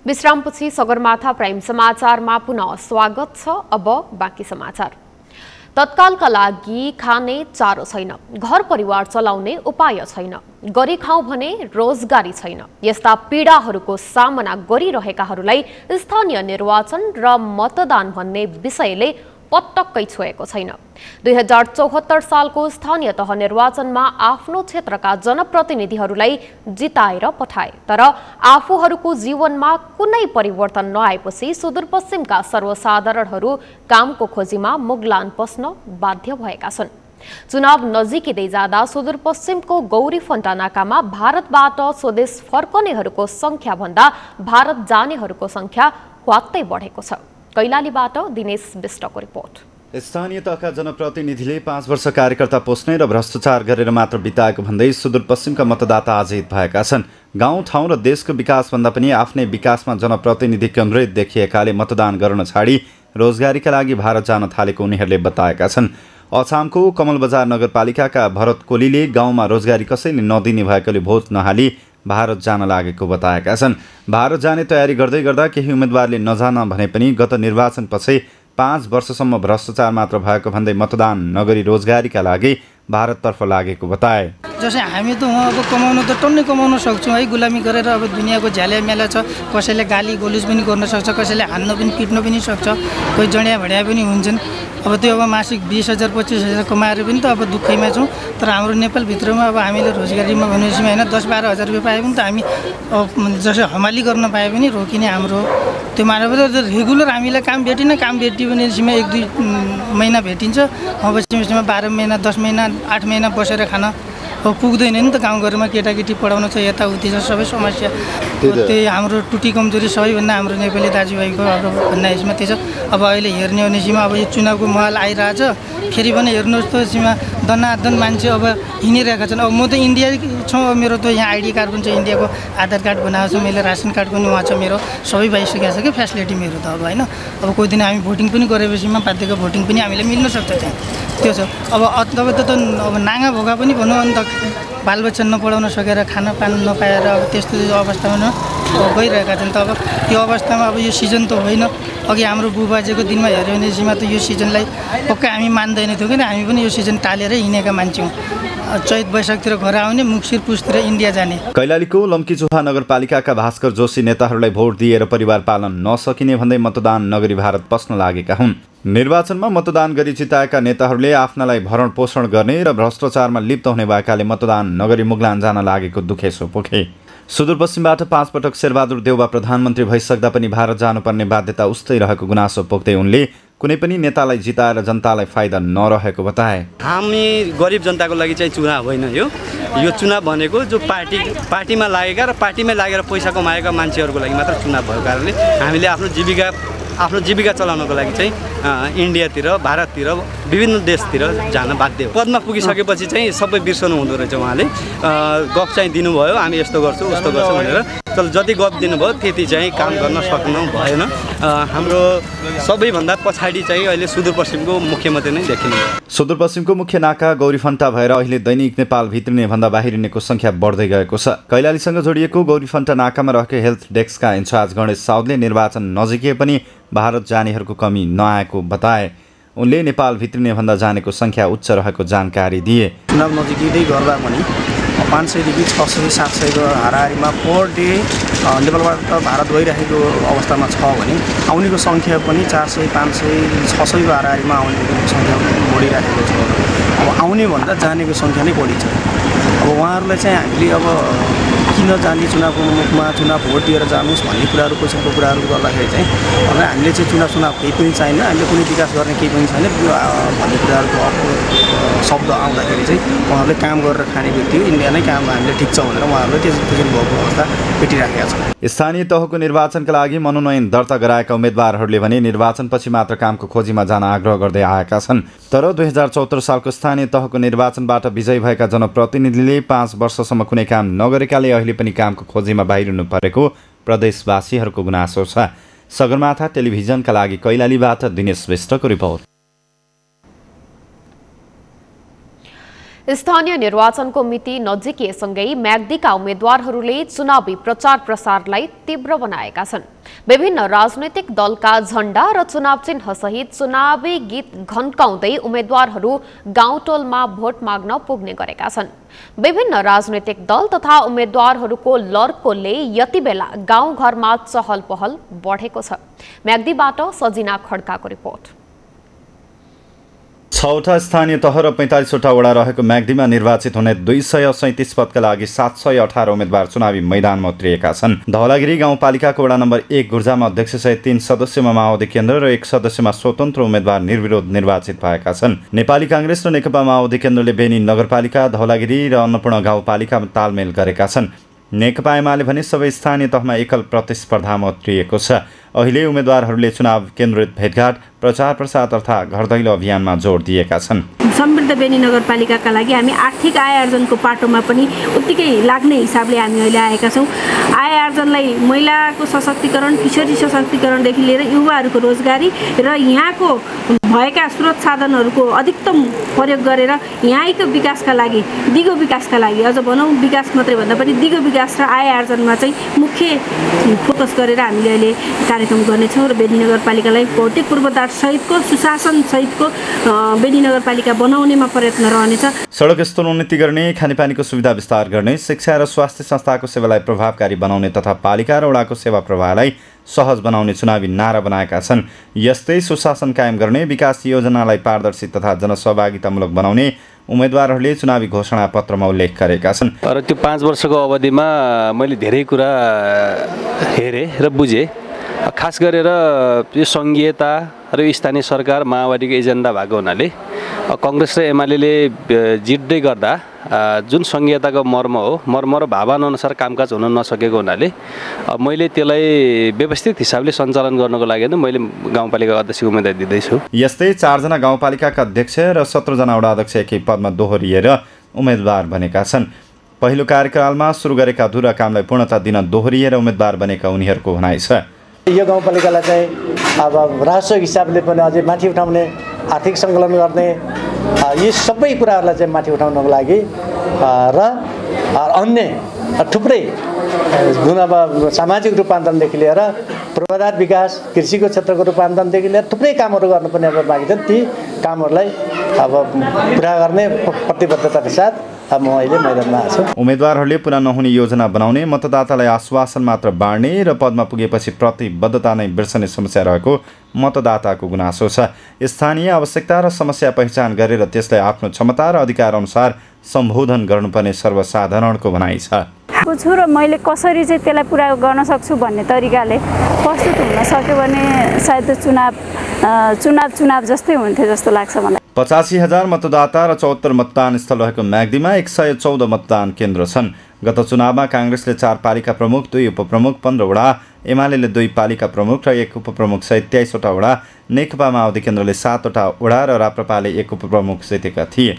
विश्रामपछि सगरमाथा प्राइम समाचारमा पुनः स्वागत छ। अब बाँकी समाचार। तत्कालका लागि खाने चारो छैन, घर परिवार चलाउने उपाय छैन, गरी खाऊ भने रोजगारी छैन। यस्ता पीडाहरूको सामना गरिरहेकाहरूलाई स्थानीय निर्वाचन र मतदान भन्ने विषयले पटक्कै छोएको छैन। 2074 सालको स्थानीय तह निर्वाचनमा आफ्नो क्षेत्रका जनप्रतिनिधिहरूलाई जिताएर पठाए, तर आफूहरूको जीवनमा कुनै परिवर्तन नआएपछि सुदूरपश्चिमका सर्वसाधारणहरू कामको खोजीमा मुगलान पस्न बाध्य भएका छन्। चुनाव नजिकै जाँदा सुदूरपश्चिमको गौरी फन्टानाकामा भारतबाट स्वदेश फर्कनेहरूको संख्या भन्दा भारत जानेहरूको संख्या ख्वात्तै बढेको छ। कैलालीबाट दिनेश विष्टको रिपोर्ट।
स्थानीय तहका जनप्रतिनिधिले 5 वर्ष कार्यकर्ता पोस्ने र भ्रष्टाचार गरेर मात्र बिताएको भन्दै सुदूरपश्चिमका मतदाता आजित भएका छन्। गाउँठाउँ र देशको विकासभन्दा पनि आफ्नै विकासमा जनप्रतिनिधि केन्द्रित देखिएकाले मतदान गर्न छाडी रोजगारीका लागि भारत जान थालेको उनीहरूले बताएका छन्। अछामको कमलबजार नगरपालिकाका भरत कोलीले गाउँमा रोजगारी कसैले नदिने भएकोले भोट नहाली भारत जान लागेको बताएका छन्। भारत जाने तयारी गर्दै गर्दा केही उम्मेदवारले नजान भने पनि गत निर्वाचनपछि 5 वर्षसम्म भ्रष्टाचार मात्र भएको भन्दै मतदान नगरी रोजगारीका लागि भारततर्फ लागेको बताए।
जस्तै हामी त अब कमाउनु त टन्नै कमाउन सक्छौँ है, गुलामी गरेर अब दुनियाँको झ्याल्या मेला छ, कसैले गाली गोलुज पनि गर्न सक्छ, कसैले हान्न पनि पिट्न पनि सक्छ, कोही जडिया भडिया पनि हुन्छन्। अब त्यो अब मासिक 20,000 25,000 कमाएर पनि त अब दुःखैमा छौँ। तर हाम्रो नेपालभित्रमा अब हामीले रोजगारीमा भनेपछि होइन 10-12 हजार रुपियाँ पाए पनि त हामी जस्तै हमाली गर्न पाए पनि रोकिने हाम्रो त्यो मानव रेगुलर हामीलाई काम भेटिन, काम भेटियो भनेदेखिमा 1-2 महिना भेटिन्छ, अवश्यमा 12 महिना 10 महिना 8 महिना बसेर खान अब पुग्दैन नि त। गाउँघरमा केटाकेटी पढाउन छ, यताउति छ, सबै समस्या। त्यही हाम्रो टुटी कमजोरी सबैभन्दा हाम्रो नेपाली दाजुभाइको अब भन्ने यसमा त्यो छ। अब अहिले हेर्ने हो भनेसीमा अब यो चुनावको माहौल आइरहेछ, फेरि पनि हेर्नुहोस् त यसमा दनादन मान्छे अब हिँडिरहेका छन्। अब म त इन्डिया छु, मेरो त यहाँ आइडी कार्ड पनि छ, इन्डियाको आधार कार्ड बनाएको छ मैले, रासन कार्ड पनि उहाँ छ, मेरो सबै भइसकेको छ कि फेसिलिटी मेरो त अब होइन। अब कोही दिन हामी भोटिङ पनि गरेपछिमा बाध्यको भोटिङ पनि हामीलाई मिल्न सक्छ त्यहाँ, त्यो छ। अब तपाईँ त अब नाङ्गा भोगा पनि भनौँ अनि त बालबच्चा नपढाउन सकेर खाना पानी नपाएर अब त्यस्तो अवस्थामा गइरहेका छन्। त अब यो अवस्थामा अब यो सिजन त होइन, अघि हाम्रो बुबाजेको दिनमा हेऱ्यो भनेदेखिमा त यो सिजनलाई पक्कै हामी मान्दैन थियो किन, हामी पनि यो सिजन टालेर हिँडेका मान्छे हौँ। चैत वैशाखतिर घर आउने, मुक्सिर पुसतिर इन्डिया जाने।
कैलालीको लम्कीचोहा नगरपालिकाका भास्कर जोशी नेताहरूलाई भोट दिएर परिवार पालन नसकिने भन्दै मतदान नगरी भारत पस्न लागेका हुन्। निर्वाचनमा मतदान गरी जिताएका नेताहरूले आफ्नालाई भरण पोषण गर्ने र भ्रष्टाचारमा लिप्त हुने भएकाले मतदान नगरी मुगलान जान लागेको दुखेसो पोखे। सुदूरपश्चिमबाट 5 पटक शेरबहादुर देउवा प्रधानमन्त्री भइसक्दा पनि भारत जानुपर्ने बाध्यता उस्तै रहेको गुनासो पोख्दै उनले कुनै पनि नेतालाई जिताएर जनतालाई फाइदा नरहेको बताए।
हामी गरिब जनताको लागि चाहिँ चुनाव होइन, यो चुनाव भनेको जो पार्टीमा लागेका र पार्टीमै लागेर पैसा कमाएका मान्छेहरूको लागि मात्र चुनाव भएको कारणले हामीले आफ्नो जीविका चलाउनको लागि चाहिँ इन्डियातिर, भारततिर, विभिन्न देशतिर जान बाध्य हो। पदमा पुगिसकेपछि चाहिँ सबै बिर्सनु हुँदो रहेछ। उहाँले गफ चाहिँ दिनुभयो, हामी यस्तो गर्छौँ उस्तो गर्छौँ भनेर, तर जति गफ दिनुभयो त्यति चाहिँ काम गर्न सक्नु भएन। हाम्रो सबैभन्दा पछाडि चाहिँ अहिले सुदूरपश्चिमको मुख्यमन्त्री नै देखिनु।
सुदूरपश्चिमको मुख्य नाका गौरीफन्टा भएर अहिले दैनिक नेपाल भित्रिने भन्दा बाहिरिनेको सङ्ख्या बढ्दै गएको छ। कैलालीसँग जोडिएको गौरीफन्टा नाकामा रहेको हेल्थ डेस्कका इन्चार्ज गणेश साउदले निर्वाचन नजिकै पनि भारत जानेहरूको कमी नआएको बताए। उनले नेपाल भित्रिने भन्दा जानेको सङ्ख्या उच्च रहेको जानकारी दिए।
चुनाव नजिकै गर्दा पनि 500देखि 600-700को हाराहारीमा पर डे नेपालबाट भारत गइरहेको अवस्थामा छ भने आउनेको सङ्ख्या पनि 400-500-600को हाराहारीमा आउने सङ्ख्या बढिरहेको छ। अब आउने भन्दा जानेको सङ्ख्या नै बढी छ। अब उहाँहरूलाई चाहिँ हामीले अब किन जाने चुनावको मुखमा चुनाव भोट दिएर जानुहोस् भन्ने कुराहरू पैसाको कुराहरू गर्दाखेरि चाहिँ हामीले चाहिँ चुनाव केही पनि छैन, हामीले कुनै विकास गर्ने केही पनि छैन भन्ने कुराहरूको शब्द आउँदाखेरि चाहिँ उहाँहरूले काम गरेर खाने व्यक्ति हो, इन्डिया नै काम हामीले ठिक छ भनेर उहाँहरूले त्यसरी भएको अवस्था भेटिराखेका छन्।
स्थानीय तहको निर्वाचनका लागि मनोनयन दर्ता गराएका उम्मेदवारहरूले भने निर्वाचनपछि मात्र कामको खोजीमा जान आग्रह गर्दै आएका छन्। तर 2074 सालको स्थानीय तहको निर्वाचनबाट विजयी भएका जनप्रतिनिधिले 5 वर्षसम्म कुनै काम नगरेकाले अहिले पनि कामको खोजीमा बाहिरिनु परेको प्रदेशवासीहरूको गुनासो छ। सगरमाथा टेलिभिजनका लागि कैलालीबाट दिनेश श्रेष्ठको रिपोर्ट।
स्थानीय निर्वाचनको मिति नजिकिएसँगै म्याग्दीका उम्मेद्वारहरूले चुनावी प्रचार प्रसारलाई तीव्र बनाएका छन्। विभिन्न राजनैतिक दलका झण्डा र चुनाव चिन्ह सहित चुनावी गीत घन्काउँदै उम्मेद्वारहरू गाउँटोलमा भोट माग्न पुग्ने गरेका छन्। विभिन्न राजनैतिक दल तथा उम्मेद्वारहरूको लड्कोले यति बेला गाउँघरमा चहल पहल बढेको छ। म्याग्दीबाट सजिना खड्काको रिपोर्ट।
6वटा स्थानीय तह र 45वटा वडा रहेको म्याग्दीमा निर्वाचित हुने 237 पदका लागि 718 उम्मेद्वार चुनावी मैदानमा उत्रिएका छन्। धवलागिरी गाउँपालिकाको वडा नम्बर 1 गुर्जामा अध्यक्षसहित 3 सदस्यमा माओवादी केन्द्र र 1 सदस्यमा स्वतन्त्र उम्मेद्वार निर्विरोध निर्वाचित भएका छन्। नेपाली कांग्रेस र नेकपा माओवादी केन्द्रले बेनी नगरपालिका, धवलागिरी र अन्नपूर्ण गाउँपालिकामा तालमेल गरेका छन्। नेकपा एमाले भने सबै स्थानीय तहमा एकल प्रतिस्पर्धामा उत्रिएको छ। अहिले उम्मेद्वारहरूले चुनाव केन्द्रित भेटघाट, प्रचार प्रसार तथा घर दैलो अभियानमा जोड दिएका छन्।
समृद्ध बेनी नगरपालिकाका लागि हामी आर्थिक आय आर्जनको पाटोमा पनि उत्तिकै लाग्ने हिसाबले हामी अहिले आएका छौँ। आय आर्जनलाई महिलाको सशक्तिकरण, किशोरी सशक्तिकरणदेखि लिएर युवाहरूको रोजगारी र यहाँको भएका स्रोत साधनहरूको अधिकतम प्रयोग गरेर यहीँको विकासका लागि दिगो विकासका लागि अझ भनौँ विकास मात्रै भन्दा पनि दिगो विकास र आय आर्जनमा चाहिँ मुख्य फोकस गरेर हामीले अहिले कार्यक्रम गर्नेछौँ र बेनी नगरपालिकालाई भौतिक पूर्वाधार सहितको सुशासन सहितको बेनी नगरपालिका बनाउनेमा प्रयत्न रहनेछ।
सडक स्तरोन्नति गर्ने, खानेपानीको सुविधा विस्तार गर्ने, शिक्षा र स्वास्थ्य संस्थाको सेवालाई प्रभावकारी बनाउने तथा पालिका र वडाको सेवा प्रवाहलाई सहज बनाउने चुनावी नारा बनाएका छन्। यस्तै सुशासन कायम गर्ने, विकास योजनालाई पारदर्शी तथा जनसहभागितामूलक बनाउने उम्मेदवारहरूले चुनावी घोषणा पत्रमा उल्लेख गरेका छन्।
र त्यो 5 वर्षको अवधिमा मैले धेरै कुरा हेरेँ र बुझेँ। खास गरेर यो सङ्घीयता र यो स्थानीय सरकार माओवादीको एजेन्डा भएको हुनाले कांग्रेस र एमाले जित्दै गर्दा जुन सङ्घीयताको मर्म र भावनाअनुसार कामकाज हुन नसकेको हुनाले मैले त्यसलाई व्यवस्थित हिसाबले सञ्चालन गर्नको लागि मैले गाउँपालिका अध्यक्षको उम्मेदवारी दिँदैछु।
यस्तै 4 जना गाउँपालिकाका अध्यक्ष र 17 जना वडा अध्यक्ष एकै पदमा दोहोरिएर उम्मेदवार बनेका छन्। पहिलो कार्यकालमा सुरु गरेका अधुरा कामलाई पूर्णता दिन दोहोरिएर उम्मेदवार बनेका उनीहरूको भनाइ छ।
यो गाउँपालिकालाई चाहिँ अब राजस्व हिसाबले पनि अझै माथि उठाउने, आर्थिक सङ्कलन गर्ने, यी सबै कुराहरूलाई चाहिँ माथि उठाउनको लागि र अन्य थुप्रै जुन अब सामाजिक रूपान्तरणदेखि लिएर पूर्वाधार विकास, कृषिको क्षेत्रको रूपान्तरणदेखि लिएर थुप्रै कामहरू गर्नुपर्ने अब बाँकी छन्। ती कामहरूलाई अब पुरा गर्ने प्रतिबद्धताका साथ म अहिले मैदानमा आएको छु।
उम्मेदवारहरूले पुरा नहुने योजना बनाउने, मतदातालाई आश्वासन मात्र बाँड्ने र पदमा पुगेपछि प्रतिबद्धता नै बिर्सने समस्या रहेको मतदाताको गुनासो छ। स्थानीय आवश्यकता र समस्या पहिचान गरेर त्यसलाई आफ्नो क्षमता र अधिकार अनुसार सम्बोधन गर्नुपर्ने सर्वसाधारणको भनाइ छ।
छु र मैले कसरी चाहिँ त्यसलाई पुरा गर्न सक्छु भन्ने तरिकाले प्रस्तुत हुन सक्यो भने सायद चुनाव जस्तै हुन्थ्यो जस्तो लाग्छ मलाई।
85,000 मतदाता र 74 मतदान स्थल रहेको म्याग्दीमा 114 मतदान केन्द्र छन्। गत चुनावमा काङ्ग्रेसले 4 पालिका प्रमुख, 2 उपप्रमुख, 15 वडा, एमाले 2 पालिका प्रमुख र 1 उपप्रमुख सहित 23वटा वडा, नेकपा माओवादी केन्द्रले 7वटा वडा र राप्रपाले 1 उपप्रमुख जितेका थिए।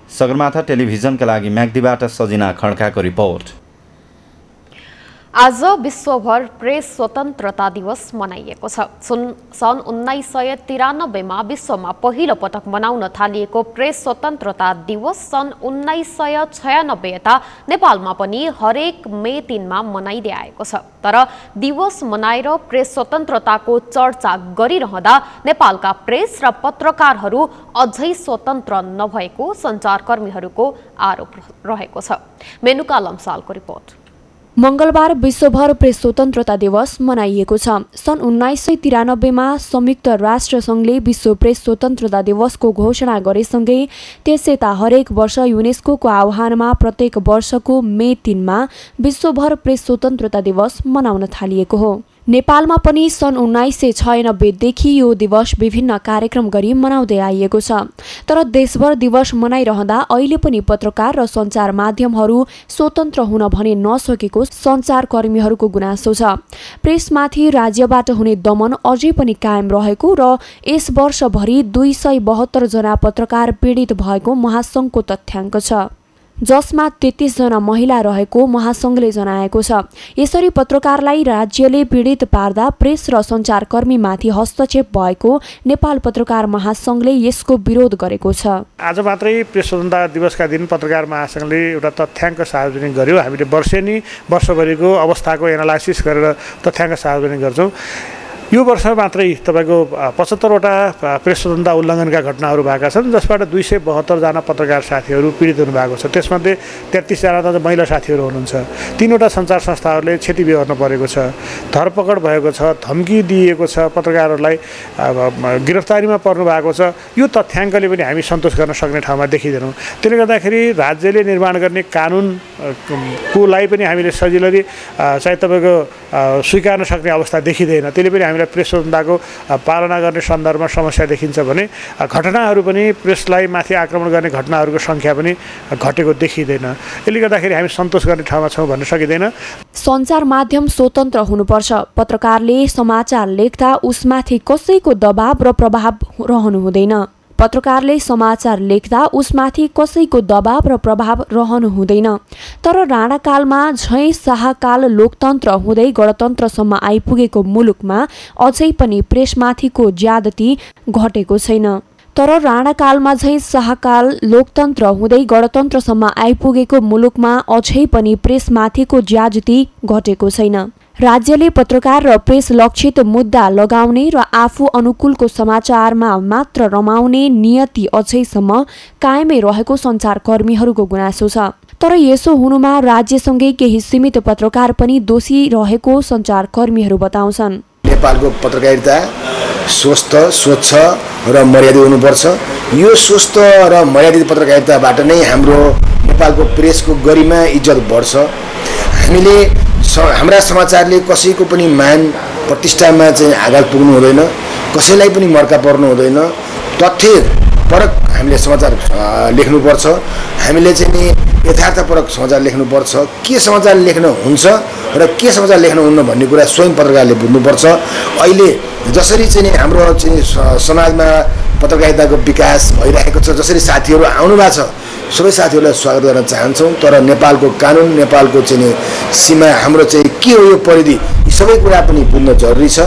सगरमाथा टेलिभिजनका लागि म्याग्दीबाट सजिना खड्काको रिपोर्ट।
आज विश्वभर प्रेस स्वतन्त्रता दिवस मनाइएको छ। सन् 1993 विश्वमा पहिलो पटक मनाउन थालिएको प्रेस स्वतन्त्रता दिवस सन् 1996 यता नेपालमा पनि हरेक मे 3 मा मनाइदै आएको छ। तर दिवस मनाएर प्रेस स्वतन्त्रताको चर्चा गरिरहँदा नेपालका प्रेस र पत्रकारहरू अझै स्वतन्त्र नभएको सञ्चारकर्मीहरूको आरोप रहेको छ। मेनुका लम्सालको रिपोर्ट।
मंगलबार विश्वभर प्रेस स्वतन्त्रता दिवस मनाइएको छ। सन् 1993 संयुक्त राष्ट्र संघले विश्व प्रेस स्वतन्त्रता दिवसको घोषणा गरेसँगै त्यसयता हरेक वर्ष युनेस्को आह्वानमा प्रत्येक वर्षको मे 3 मा विश्वभर प्रेस स्वतन्त्रता दिवस मनाउन थालिएको हो। नेपालमा पनि सन् 1996 देखि यो दिवस विभिन्न कार्यक्रम गरी मनाउँदै आइएको छ। तर देशभर दिवस मनाइरहँदा अहिले पनि पत्रकार र सञ्चार माध्यमहरू स्वतन्त्र हुन भने नसकेको सञ्चारकर्मीहरूको गुनासो छ। प्रेसमाथि राज्यबाट हुने दमन अझै पनि कायम रहेको र यस वर्षभरि 272 जना पत्रकार पीडित भएको महासङ्घको तथ्याङ्क छ, जसमा 33 जना महिला रहेको महासङ्घले जनाएको छ। यसरी पत्रकारलाई राज्यले पीडित पार्दा प्रेस र सञ्चारकर्मीमाथि हस्तक्षेप भएको नेपाल पत्रकार महासङ्घले यसको विरोध गरेको छ।
आज मात्रै प्रेस स्वतन्त्रता दिवसका दिन पत्रकार महासङ्घले एउटा तथ्याङ्क सार्वजनिक गर्यो। हामीले वर्षभरिको अवस्थाको एनालाइसिस गरेर तथ्याङ्क सार्वजनिक गर्छौँ। यो वर्ष मात्रै तपाईँको 75वटा प्रेस स्वतन्त्रता उल्लङ्घनका घटनाहरू भएका छन्, जसबाट 272 जना पत्रकार साथीहरू पीडित हुनुभएको छ। त्यसमध्ये 33 जना त महिला साथीहरू हुनुहुन्छ। 3वटा सञ्चार संस्थाहरूले क्षति बिहोर्नु परेको छ, धरपकड भएको छ, धम्की दिएको छ, पत्रकारहरूलाई गिरफ्तारीमा पर्नु भएको छ। यो तथ्याङ्कले पनि हामी सन्तोष गर्न सक्ने ठाउँमा देखिँदैनौँ। त्यसले गर्दाखेरि राज्यले निर्माण गर्ने कानुनको लागि पनि हामीले सजिलै चाहिँ तपाईँको स्वीकार्न सक्ने अवस्था देखिँदैन। त्यसले पनि प्रेस स्वतन्त्रताको पालना गर्ने सन्दर्भमा समस्या देखिन्छ भने घटनाहरू पनि प्रेसलाई माथि आक्रमण गर्ने घटनाहरूको सङ्ख्या पनि घटेको देखिँदैन। यसले गर्दाखेरि हामी सन्तोष गर्ने ठाउँमा छौँ भन्न सकिँदैन।
सञ्चार माध्यम स्वतन्त्र हुनुपर्छ। पत्रकारले समाचार लेख्दा उसमाथि कसैको दबाव र प्रभाव रहनु हुँदैन। पत्रकारले समाचार लेख्दा उसमाथि कसैको दबाव र प्रभाव रहनु हुँदैन। तर राणाकालमा झैँ शाहकाल लोकतन्त्र हुँदै गणतन्त्रसम्म आइपुगेको मुलुकमा अझै पनि प्रेसमाथिको ज्यादती घटेको छैन। तर राणाकालमा झैँ शाहकाल लोकतन्त्र हुँदै गणतन्त्रसम्म आइपुगेको मुलुकमा अझै पनि प्रेसमाथिको ज्यादती घटेको छैन। राज्यले पत्रकार र प्रेस लक्षित मुद्दा लगाउने र आफू अनुकूलको समाचारमा मात्र रमाउने नियति अझैसम्म कायमै रहेको सञ्चारकर्मीहरूको गुनासो छ। तर यसो हुनुमा राज्यसँगै केही सीमित पत्रकार पनि दोषी रहेको सञ्चारकर्मीहरू बताउँछन्।
नेपालको पत्रकारिता स्वस्थ, स्वच्छ र मर्यादित हुनुपर्छ। यो स्वस्थ र मर्यादित पत्रकारिताबाट नै हाम्रो नेपालको प्रेसको गरिमा, इज्जत बढ्छ। हामीले हाम्रा समाचारले कसैको पनि मान प्रतिष्ठामा चाहिँ आघात पुग्नु हुँदैन, कसैलाई पनि मर्का पर्नु हुँदैन। तथ्यपरक हामीले समाचार लेख्नुपर्छ। हामीले चाहिँ नि यथार्थपरक समाचार लेख्नुपर्छ। के समाचार लेख्न हुन्छ र के समाचार लेख्न हुन्न भन्ने कुरा स्वयं पत्रकारले बुझ्नुपर्छ। अहिले जसरी चाहिँ हाम्रो चाहिँ समाजमा पत्रकारिताको विकास भइरहेको छ, जसरी साथीहरू आउनु भएको छ, सबै साथीहरूलाई स्वागत गर्न चाहन्छौँ। तर नेपालको कानुन, नेपालको चाहिँ सीमा, हाम्रो चाहिँ के हो यो परिधि, यी सबै कुरा पनि बुझ्न जरुरी छ।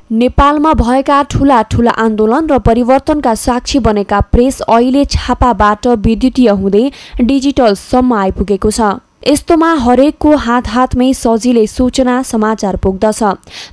नेपालमा भएका ठूला ठूला आन्दोलन र परिवर्तनका साक्षी बनेका प्रेस अहिले छापाबाट विद्युतीय हुँदै डिजिटलसम्म आइपुगेको छ। यस्तोमा हरेकको हातमै सजिलै सूचना समाचार पुग्दछ।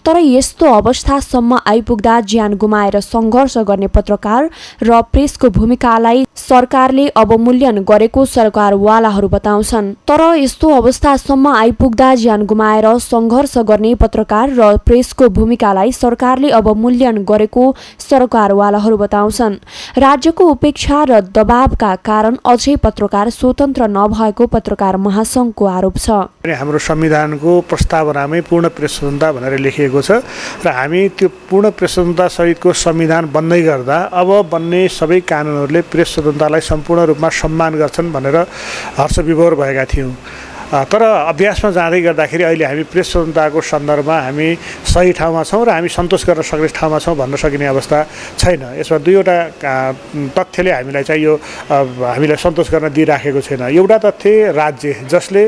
तर यस्तो अवस्थासम्म आइपुग्दा ज्यान गुमाएर सङ्घर्ष गर्ने पत्रकार र प्रेसको भूमिकालाई सरकारले अवमूल्यन गरेको सरकारवालाहरू बताउँछन्। तर यस्तो अवस्थासम्म आइपुग्दा ज्यान गुमाएर सङ्घर्ष गर्ने पत्रकार र प्रेसको भूमिकालाई सरकारले अवमूल्यन गरेको सरकारवालाहरू बताउँछन्। राज्यको उपेक्षा र दबावका कारण अझै पत्रकार स्वतन्त्र नभएको पत्रकार महासङ्घको आरोप छ।
हाम्रो संविधानको प्रस्तावनामै पूर्ण प्रेस स्वतन्त्रता भनेर लेखिएको छ र हामी त्यो पूर्ण प्रेस स्वतन्त्रता सहितको संविधान बन्दै गर्दा अब बन्ने सबै कानुनहरूले प्रेस स्वतन्त्रतालाई सम्पूर्ण रूपमा सम्मान गर्छन् भनेर हर्षविभोर भएका थियौँ। तर अभ्यासमा जाँदै गर्दाखेरि अहिले हामी प्रेस स्वतन्त्रताको सन्दर्भमा हामी सही ठाउँमा छौँ र हामी सन्तोष गर्न सक्ने ठाउँमा छौँ भन्न सकिने अवस्था छैन। यसमा दुईवटा तथ्यले हामीलाई चाहिँ यो हामीलाई सन्तोष गर्न दिइराखेको छैन। एउटा तथ्य राज्य जसले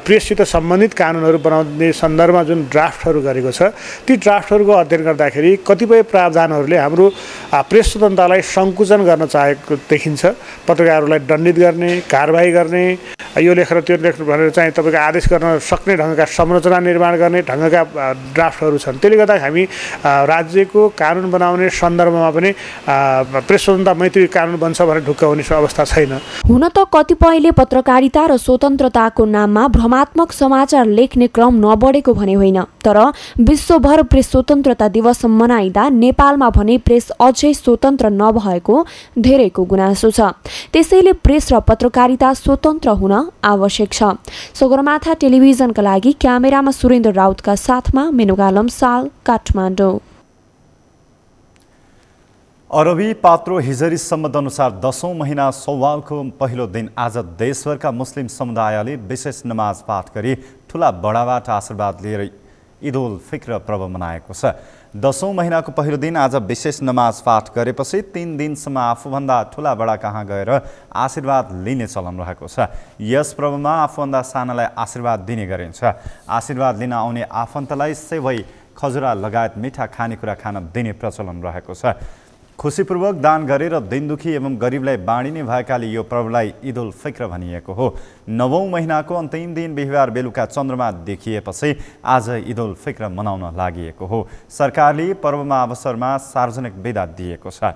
प्रेससित सम्बन्धित कानुनहरू बनाउने सन्दर्भमा जुन ड्राफ्टहरू गरेको छ, ती ड्राफ्टहरूको अध्ययन गर्दाखेरि कतिपय प्रावधानहरूले हाम्रो प्रेस स्वतन्त्रतालाई सङ्कुचन गर्न चाहेको देखिन्छ। पत्रकारहरूलाई दण्डित गर्ने, कारबाही गर्ने, यो लेखेर त्यो लेख्नु भनेर चाहिँ तपाईँको आदेश गर्न सक्ने ढङ्गका संरचना निर्माण गर्ने ढङ्गका ड्राफ्टहरू छन्। त्यसले गर्दा हामी राज्यको कानुन बनाउने सन्दर्भमा पनि प्रेस स्वतन्त्रता मैत्री कानुन बन्छ भनेर ढुक्क हुने अवस्था छैन।
हुन त कतिपयले पत्रकारिता र स्वतन्त्रताको नाममा भ्रमात्मक समाचार लेख्ने क्रम नबढेको भने होइन। तर विश्वभर प्रेस स्वतन्त्रता दिवस मनाइदा नेपालमा भने प्रेस अझै स्वतन्त्र नभएको धेरैको गुनासो छ। त्यसैले प्रेस र पत्रकारिता स्वतन्त्र हुन आवश्यक छ। सगरमाथा टेलिभिजनका लागि क्यामेरामा सुरेन्द्र राउतका साथमा मेनुका लम्साल, काठमाडौँ।
अरबी पात्रो हिजरी सम्बन्ध अनुसार 10औं महिना सौवालको पहिलो दिन आज देशभरका मुस्लिम समुदायले विशेष नमाज पाठ गरी ठुला बडाबाट आशीर्वाद लिएर ईद उल फित्र पर्व मनाएको छ। 10औं महिनाको पहिलो दिन आज विशेष नमाज पाठ गरेपछि 3 दिनसम्म आफूभन्दा ठुला बडा कहाँ गएर आशीर्वाद लिने चलन रहेको छ। यस पर्वमा आफूभन्दा सानालाई आशीर्वाद दिने गरिन्छ। आशीर्वाद लिन आउने आफन्तलाई सेवै, खजुरा लगायत मिठा खानेकुरा खान दिने प्रचलन रहेको छ। खुसीपूर्वक दान गरेर दिनदुखी एवं गरिबलाई बाँडिने भएकाले यो पर्वलाई ईद उल फित्र भनिएको हो। 9औं महिनाको अन्तिम दिन बिहिबार बेलुका चन्द्रमा देखिएपछि आज ईद उल फित्र मनाउन लागि हो। सरकारले पर्वमा अवसरमा सार्वजनिक बिदा दिएको छ।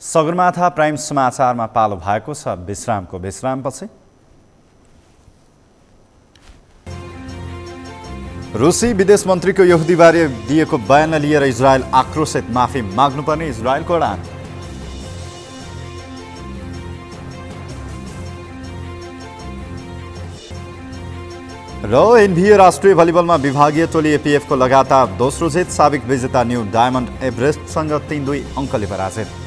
सगरमाथा प्राइम समाचारमा पालो भएको छ विश्रामको। विश्रामपछि रुसी विदेश मन्त्रीको यहुदीबारे दिएको बयान लिएर इजरायल आक्रोशित, माफी माग्नुपर्ने इजरायलको अडान। र एनबिए राष्ट्रिय भलिबलमा विभागीय टोली एपीएफको लगातार दोस्रो जित, साबिक विजेता न्यू डायमन्ड एभरेस्टसँग 3-2 अङ्कले पराजित।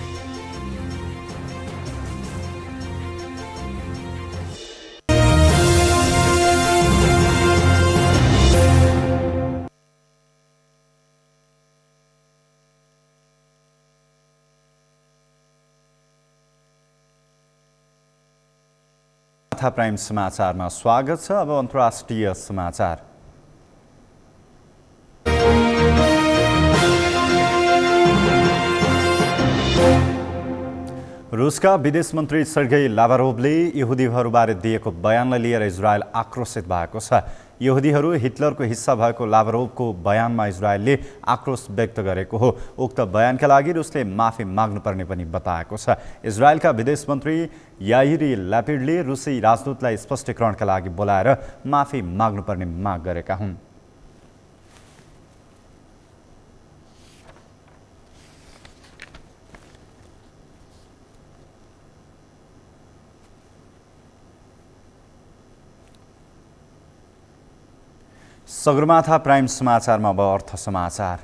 प्राइम समाचारमा स्वागत छ। अब अन्तर्राष्ट्रिय समाचार। रुसका विदेश मन्त्री सर्गेई लाभारोभले यहुदीहरूबारे दिएको बयानलाई लिएर इजरायल आक्रोशित भएको छ। यहुदीहरू हिटलरको हिस्सा भएको लाभारोभको बयानमा इजरायलले आक्रोश व्यक्त गरेको हो। उक्त बयानका लागि रुसले माफी माग्नुपर्ने पनि बताएको छ। इजरायलका विदेश मन्त्री याइरी ल्यापिडले रुसी राजदूतलाई स्पष्टीकरणका लागि बोलाएर माफी माग्नुपर्ने माग गरेका हुन्। सगरमाथा प्राइम समाचारमा अब अर्थ समाचार।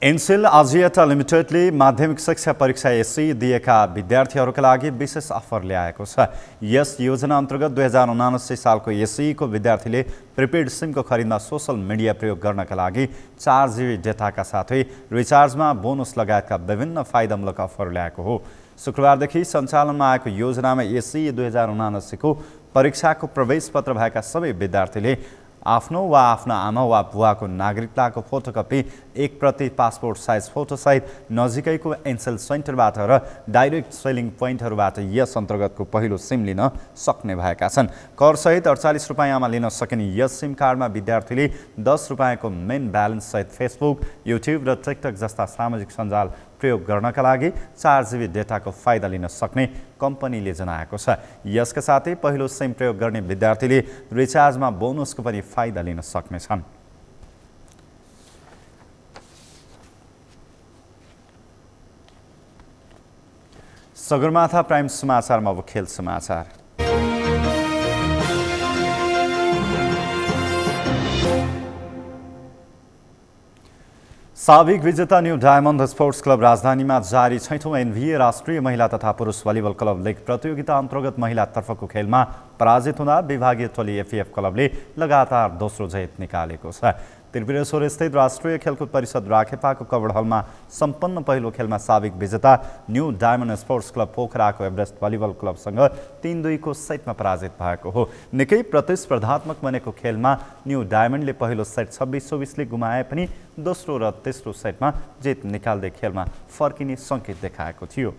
एनसेल आजिएटा लिमिटेडले माध्यमिक शिक्षा परीक्षा एसई दिएका विद्यार्थीहरूका लागि विशेष अफर ल्याएको छ। यस योजना अन्तर्गत 2079 सालको एसईको विद्यार्थीले प्रिपेड सिमको खरिदमा सोसल मिडिया प्रयोग गर्नका लागि 4 GB डेटाका साथै रिचार्जमा बोनस लगायतका विभिन्न फाइदामूलक अफर ल्याएको हो। शुक्रबारदेखि सञ्चालनमा आएको योजनामा एसई 2079 को परीक्षाको प्रवेश पत्र भएका सबै विद्यार्थीले आफ्नो वा आफ्ना आमा वा बुवाको नागरिकताको फोटोकपी 1 प्रति पासपोर्ट साइज फोटोसहित नजिकैको एनसेल सेन्टरबाट र डाइरेक्ट सेलिङ पोइन्टहरूबाट यस अन्तर्गतको पहिलो सिम लिन सक्ने भएका छन्। करसहित 48 रुपैयाँमा लिन सकिने यस सिम कार्डमा विद्यार्थीले 10 रुपैयाँको मेन ब्यालेन्स सहित फेसबुक, युट्युब र टिकटक जस्ता सामाजिक सञ्जाल प्रयोग गर्नका लागि 4 GB डेटाको फाइदा लिन सक्ने कम्पनीले जनाएको छ। यसका साथै पहिलो सिम प्रयोग गर्ने विद्यार्थीले रिचार्जमा बोनसको पनि फाइदा लिन सक्नेछन्। सगरमाथा प्राइम समाचारमा अब खेल समाचार। साबिक विजेता न्यू डायमन्ड स्पोर्ट्स क्लब राजधानीमा जारी 6औं एनभिए राष्ट्रिय महिला तथा पुरुष भलिबल क्लब लिग प्रतियोगिता अन्तर्गत महिलातर्फको खेलमा पराजित हुँदा विभागीय टोली एफएफ क्लबले लगातार दोस्रो जित निकालेको छ। त्रिपुरेश्वर स्थित राष्ट्रिय खेलकुद परिषद राखेपाको कवर्ड हलमा सम्पन्न पहिलो खेलमा साबिक विजेता न्यू डायमन्ड स्पोर्ट्स क्लब पोखराको एभरेस्ट भलिबल क्लबसँग 3-2 को सेटमा पराजित भएको हो। निकै प्रतिस्पर्धात्मक बनेको खेलमा न्यू डायमन्डले पहिलो सेट 26-24 ले गुमाए पनि दोस्रो र तेस्रो सेटमा जित निकाल्दै खेलमा फर्किने सङ्केत देखाएको थियो।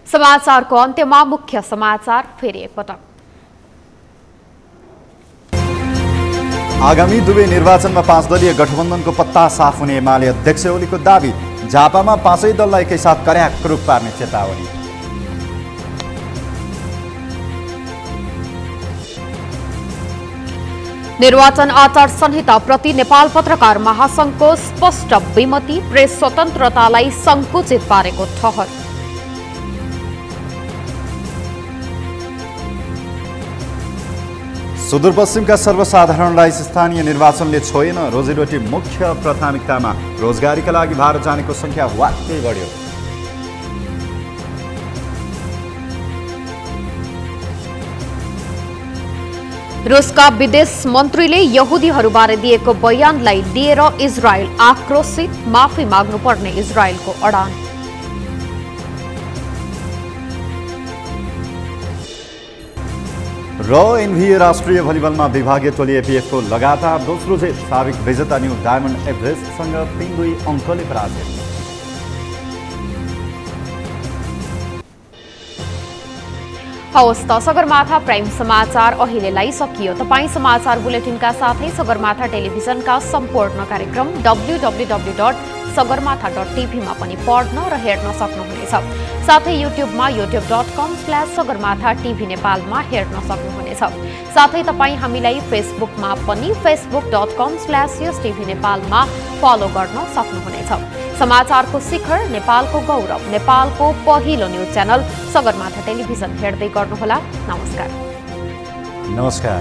समाचारको अन्त्यमा मुख्य समाचार फेरि एकपटक।
आगामी दुवै निर्वाचनमा 5 दलीय गठबन्धनको पत्ता साफ हुने एमाले अध्यक्ष ओलीको दाबी। झापामा 5 दललाई एकैसाथ कर्याक रूप पार्ने चेतावनी।
निर्वाचन आचार संहिता प्रति नेपाल पत्रकार महासंघको स्पष्ट विमति। प्रेस स्वतन्त्रतालाई संकुचित पारेको ठहर।
सुदूरपश्चिमका सर्वसाधारणलाई स्थानीय निर्वाचनले छोएन। रोजीरोटी मुख्य प्राथमिकतामा। रोजगारीका लागि भारत जानेको संख्या वाक्कै बढ्यो।
रुसका विदेश मन्त्रीले यहुदीहरूबारे दिएको बयानलाई लिएर इजरायल आक्रोशित। माफी माग्नुपर्ने इजरायलको अडान।
र एनभिए राष्ट्रिय भलिबलमा विभागीय टोली एपीएफको लगातार दोस्रो जित। साबिक विजेता न्यू डायमन्ड एभरेस्टसँग 3-2 अङ्कले पराजित।
हवस् त सगरमाथा प्राइम समाचार अहिलेलाई सकियो। तपाईँ समाचार बुलेटिनका साथै सगरमाथा टेलिभिजनका सम्पूर्ण कार्यक्रम www.sagarmatha.tv मा पनि पढ्न र हेर्न सक्नुहुनेछ। साथै युट्युबमा youtube.com/sagarmatha TV नेपालमा हेर्न सक्नुहुनेछ। साथै तपाईँ हामीलाई फेसबुकमा पनि facebook.com/yesTV नेपालमा फलो गर्न सक्नुहुनेछ। समाचारको शिखर, नेपालको गौरव, नेपालको पहिलो न्युज च्यानल सगरमाथा टेलिभिजन हेर्दै गर्नुहोला। नमस्कार।
नमस्कार।